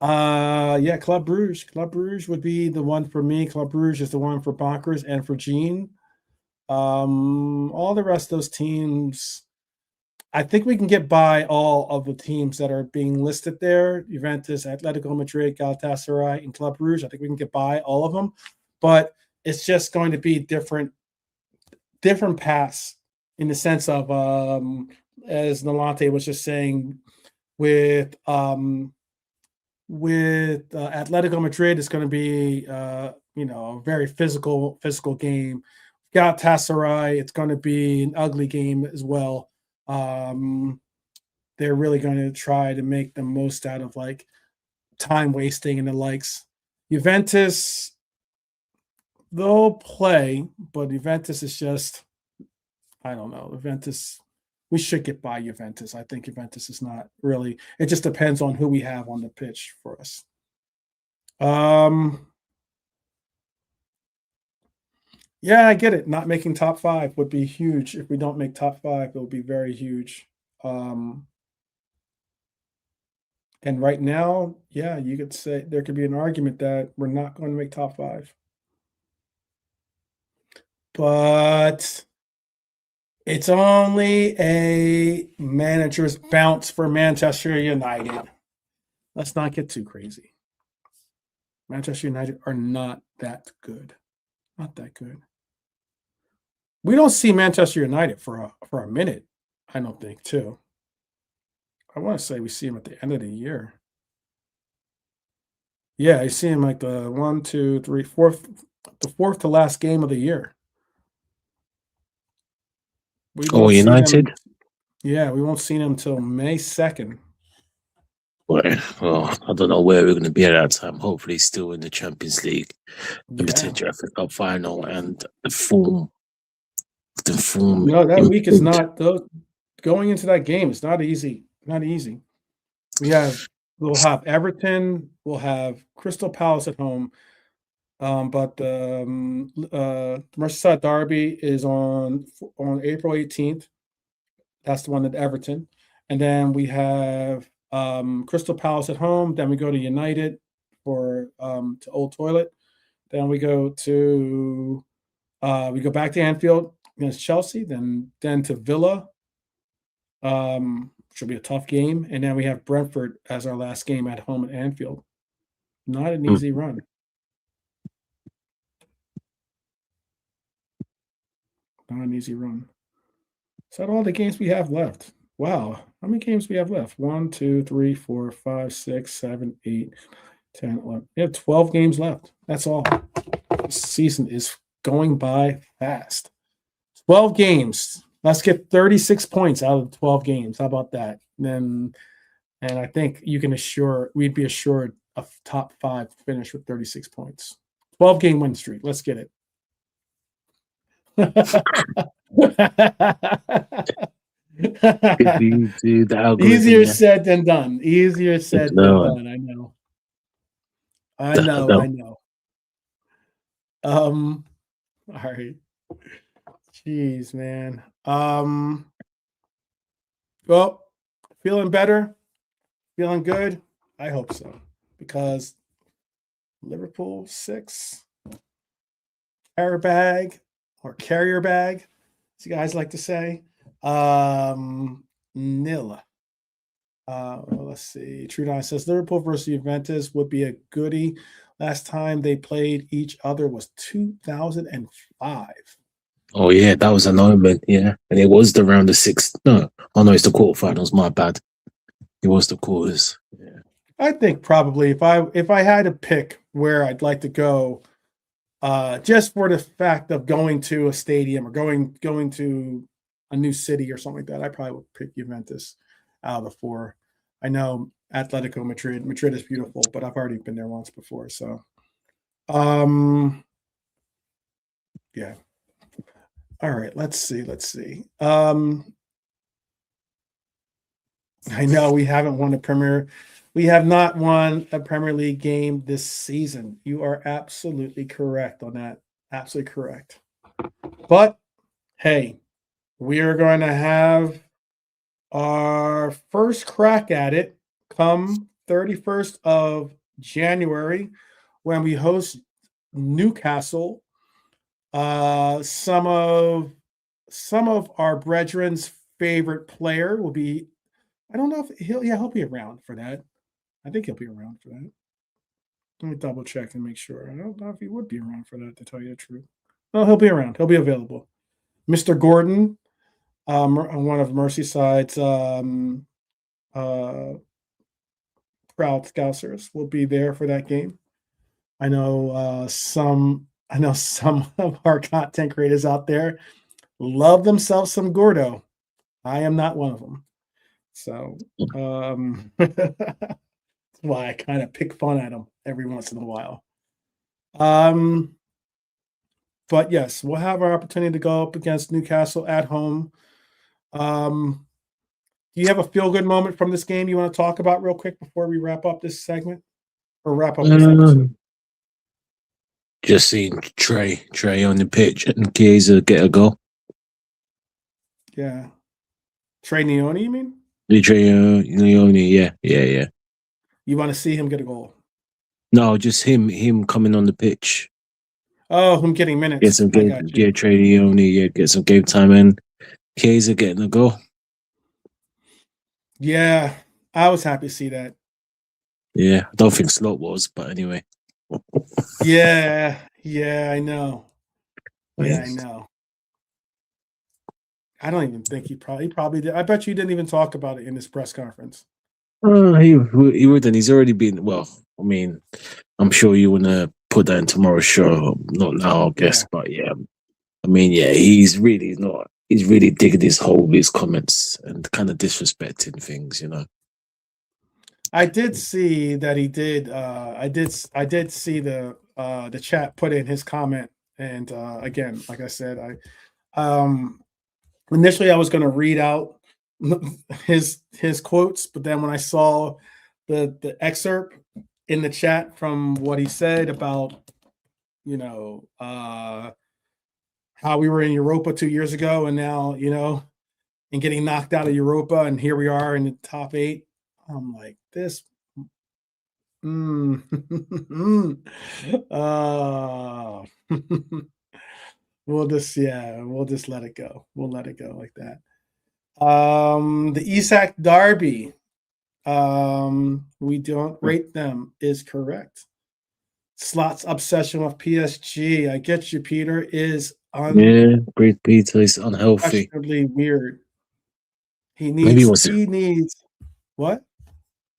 yeah, Club Brugge. Club Brugge would be the one for me. Club Brugge is the one for Bonkers and for Gene. All the rest of those teams, I think we can get by all of the teams that are being listed there. Juventus, Atletico Madrid, Galatasaray, and Club Brugge. I think we can get by all of them. But it's just going to be different paths in the sense of, as Nalante was just saying, with Atletico Madrid, it's going to be a very physical game. Galatasaray, it's going to be an ugly game as well. They're really going to try to make the most out of like time wasting and the likes. Juventus, they'll play, but Juventus is just, I don't know. Juventus, we should get by Juventus. I think Juventus is not really. It just depends on who we have on the pitch for us. Yeah, I get it. Not making top 5 would be huge. If we don't make top 5, it will be very huge. And right now, yeah, you could say there could be an argument that we're not going to make top 5. But it's only a manager's bounce for Manchester United. Let's not get too crazy. Manchester United are not that good. Not that good. We don't see Manchester United for a minute, I don't think, too. I want to say we see him at the end of the year. Yeah, I see him like the 1, 2, 3, the 4th to last game of the year. United? Yeah, we won't see them until May 2nd. Well, I don't know where we're going to be at that time. Hopefully, still in the Champions League, the potential FA Cup final, and the form. No, that week is not. Going into that game, it's not easy. Not easy. We'll have Everton. We'll have Crystal Palace at home. But the Merseyside Derby is on April 18th. That's the one at Everton. And then we have Crystal Palace at home. Then we go to United to Old Toilet. Then we go back to Anfield against Chelsea. Then to Villa, which will be a tough game. And then we have Brentford as our last game at home at Anfield. Not an easy run. Not an easy run. Is that all the games we have left? Wow. How many games we have left? 1, 2, 3, 4, 5, 6, 7, 8, 10, 11. We have 12 games left. That's all. This season is going by fast. 12 games. Let's get 36 points out of the 12 games. How about that? And I think we'd be assured a top 5 finish with 36 points. 12-game win streak. Let's get it. Easier said than done. Easier said than done. I know. All right. Jeez, man. Well, feeling better? Feeling good? I hope so. Because Liverpool 6, carrier bag, as you guys like to say. Nil. Let's see. Trudon says Liverpool versus Juventus would be a goodie. Last time they played each other was 2005. Oh yeah, that was an omen. Yeah, and it was the round of six. No, oh no, it's the quarterfinals. My bad. It was the quarters. Yeah. I think probably if I had to pick where I'd like to go, just for the fact of going to a stadium or going to a new city or something like that, I probably would pick Juventus out of the four. I know Atletico Madrid. Madrid is beautiful, but I've already been there once before. So, yeah. All right. Let's see. I know we haven't won a Premier. We have not won a Premier League game this season. You are absolutely correct on that. Absolutely correct. But hey, we are going to have our first crack at it come 31st of January when we host Newcastle. Some of our brethren's favorite player will be. I don't know if he'll be around for that. I think he'll be around for that. Let me double check and make sure. I don't know if he would be around for that, to tell you the truth. No, he'll be around. He'll be available. Mr. Gordon, one of Merseyside's proud Scousers, will be there for that game. I know some of our content creators out there love themselves some Gordo. I am not one of them. So that's why I kind of pick fun at him every once in a while. But yes, we'll have our opportunity to go up against Newcastle at home. Do you have a feel-good moment from this game you want to talk about real quick before we wrap up this segment or wrap up this episode? Just seeing Trey on the pitch and Chiesa get a goal. Yeah. Trey Neone, you mean? Trey Neone, yeah. You want to see him get a goal? No, just him coming on the pitch. Oh, him getting minutes. Get some game, Trey Neone, get some game time in. Chiesa getting a goal. Yeah, I was happy to see that. Yeah, I don't think Slot was, but anyway. Yeah, I know. Yeah, I know. I don't even think he probably did. I bet you didn't even talk about it in his press conference. He wouldn't. He's already been. Well, I mean, I'm sure you want to put that in tomorrow's show. Not now, I guess. Yeah. But yeah, I mean, yeah, he's really not. He's really digging his hole with his comments and kind of disrespecting things, you know. I did see that he did. I did see the chat put in his comment, and again, like I said, initially I was going to read out his quotes, but then when I saw the excerpt in the chat from what he said about, you know, how we were in Europa 2 years ago, and now, you know, and getting knocked out of Europa, and here we are in the top 8. I'm like, this. We'll just let it go. We'll let it go like that. The Isak Derby, we don't rate them, is correct. Slot's obsession with PSG, I get you, Peter, is great Peter is unhealthy. Weird. He needs what?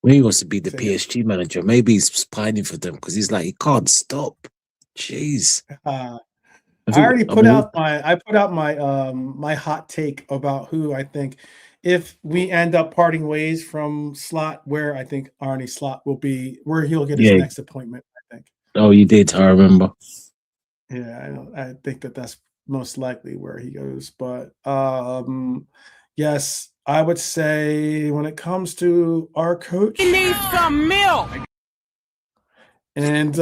Maybe he wants to be the PSG manager. Maybe he's pining for them because he's like, he can't stop. Jeez. I put out my my hot take about who I think, if we end up parting ways from Slot, where I think Arne Slot will be, where he'll get his next appointment, I think. Oh, you did. I remember. Yeah, I think that's most likely where he goes. But yes, I would say when it comes to our coach, He needs some milk. And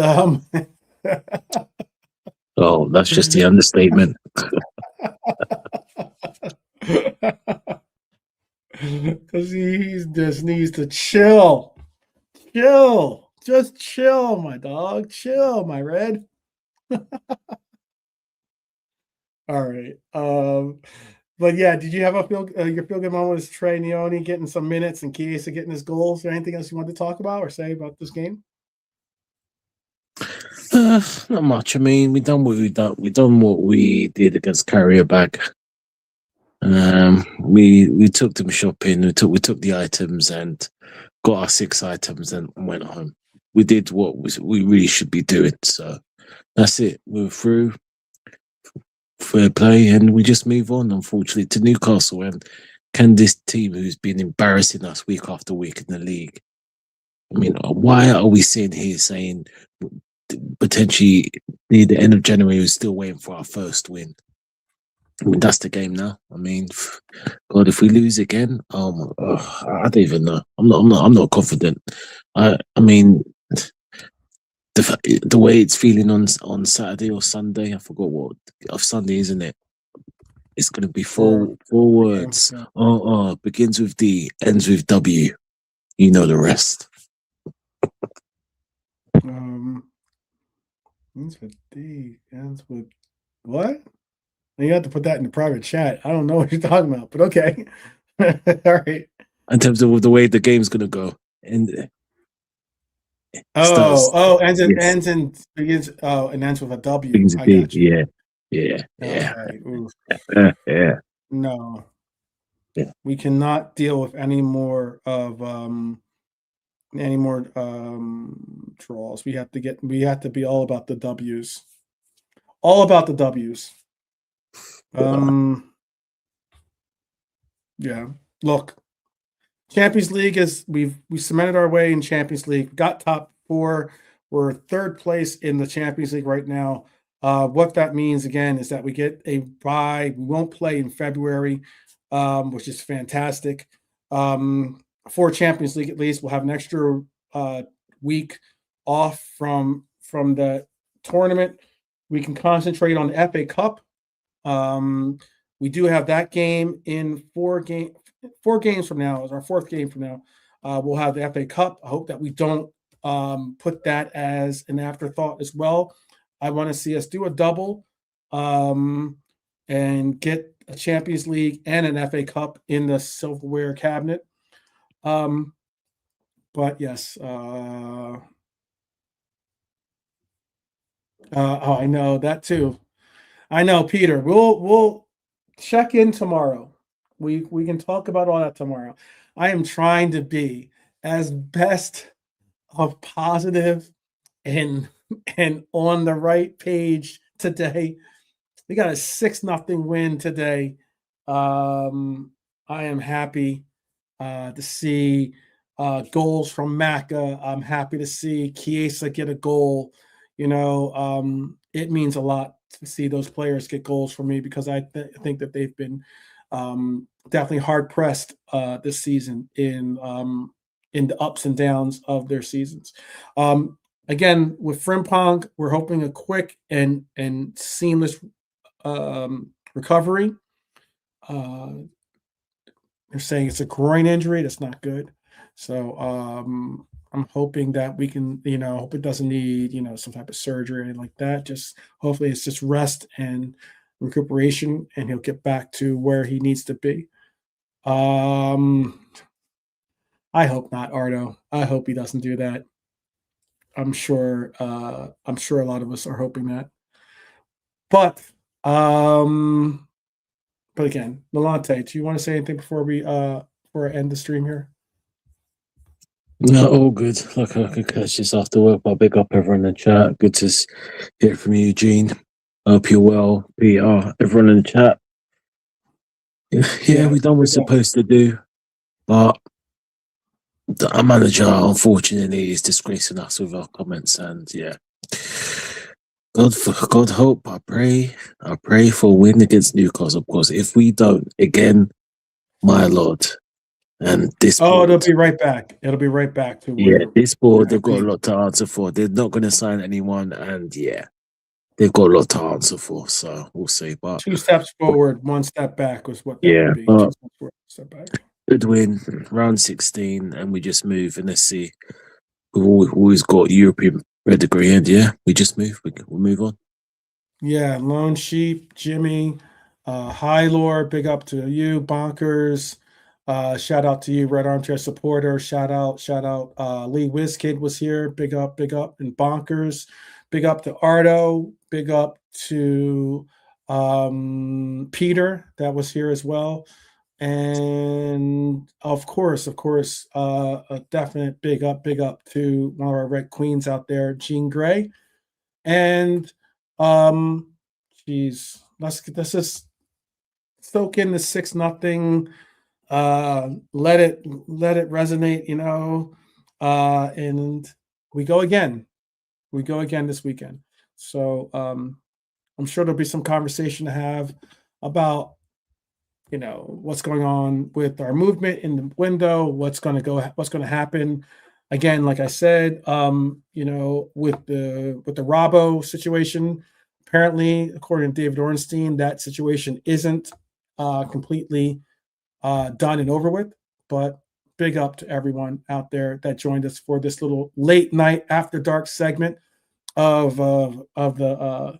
oh, that's just the understatement. Because he just needs to chill. Just chill, my dog. Chill, my red. All right. But yeah, did you have your feel good moment was Trey Neone getting some minutes and Chiesa getting his goals, or anything else you want to talk about or say about this game? Not much. I mean, we done what we done. We done what we did against Qarabağ. We took them shopping. We took the items and got our 6 items and went home. We did what we really should be doing. So that's it. We're through. Fair play, and we just move on. Unfortunately, to Newcastle, and can this team who's been embarrassing us week after week in the league? I mean, why are we sitting here saying potentially near the end of January we're still waiting for our first win? I mean, that's the game now. I mean, God, if we lose again, I don't even know. I'm not confident. I mean, the way it's feeling on Saturday or Sunday, I forgot what of Sunday, isn't it? It's going to be four words. Begins with D, ends with W. You know the rest. Begins with D, ends with what? You have to put that in the private chat. I don't know what you're talking about, but okay. All right. In terms of the way the game's going to go, and begins and ends with a W. begins with I D. got you. Yeah. Okay. Yeah. No. Yeah. We cannot deal with any more draws. We have to be all about the W's. All about the W's. Yeah. Look, Champions League is we cemented our way in Champions League. Got top 4. We're 3rd place in the Champions League right now. What that means again is that we get a bye. We won't play in February, which is fantastic. For Champions League, at least we'll have an extra week off from the tournament. We can concentrate on the FA Cup. We do have that game in 4 games from now. Is our 4th game from now. We'll have the FA Cup. I hope that we don't put that as an afterthought as well. I want to see us do a double and get a Champions League and an FA Cup in the silverware cabinet. But yes, I know that too. I know, Peter. We'll check in tomorrow. We can talk about all that tomorrow. I am trying to be as best of positive and on the right page today. We got a 6-0 win today. I am happy to see goals from Maka. I'm happy to see Chiesa get a goal. It means a lot to see those players get goals for me because I think that they've been definitely hard pressed this season in the ups and downs of their seasons. Again, with Frimpong, we're hoping a quick and seamless recovery. They're saying it's a groin injury. That's not good. So I'm hoping that we can, hope it doesn't need, some type of surgery or anything like that. Just hopefully it's just rest and recuperation, and he'll get back to where he needs to be. I hope not, Ardo. I hope he doesn't do that. I'm sure a lot of us are hoping that. But again, Nalante, do you want to say anything before we end the stream here? No, all good. Like I could catch this after work. I'll big up everyone in the chat. Good to hear from you, Eugene. Hope you're well. PR, everyone in the chat. Yeah, we've done what we're supposed to do, but our manager, unfortunately, is disgracing us with our comments. And yeah, God hope. I pray for a win against Newcastle. Of course, if we don't, again, my Lord. And this board, it'll be right back. It'll be right back to where this board, they've got a lot to answer for. They're not going to sign anyone, and yeah, they've got a lot to answer for. So we'll see. But 2 steps forward, 1 step back was what that would be. 2 steps forward, 1 step back. Good win, round 16, and we just move. And let's see. We've always got European pedigree, and yeah, we just move. We'll move on. Yeah, Lone Sheep, Jimmy, High Lord, big up to you, Bonkers. Shout out to you, Red Armchair Supporter. Shout out. Lee Wizkid was here. Big up, and Bonkers. Big up to Ardo. Big up to Peter that was here as well. And of course, a definite big up to one of our Red Queens out there, Jean Grey. And geez, let's just soak in the 6-0. Let it resonate, you know. And we go again. This weekend. So I'm sure there'll be some conversation to have about, you know, what's going on with our movement in the window, what's going to happen. Again, like I said, you know, with the Rabo situation, apparently, according to David Ornstein, that situation isn't completely done and over with. But big up to everyone out there that joined us for this little late night after dark segment of the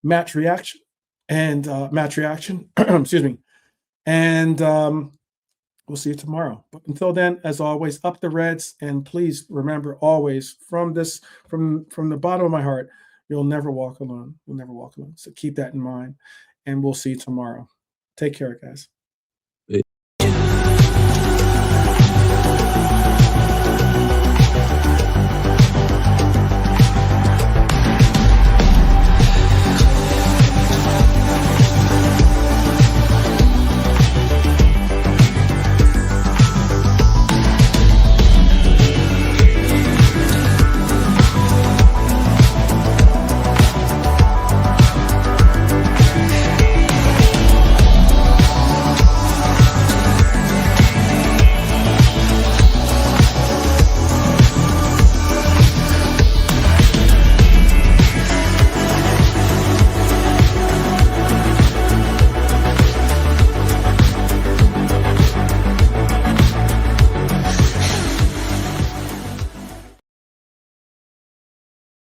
match reaction and excuse me. And we'll see you tomorrow. But until then, as always, up the Reds. And please remember always from the bottom of my heart, you'll never walk alone. You'll never walk alone. So keep that in mind. And we'll see you tomorrow. Take care, guys.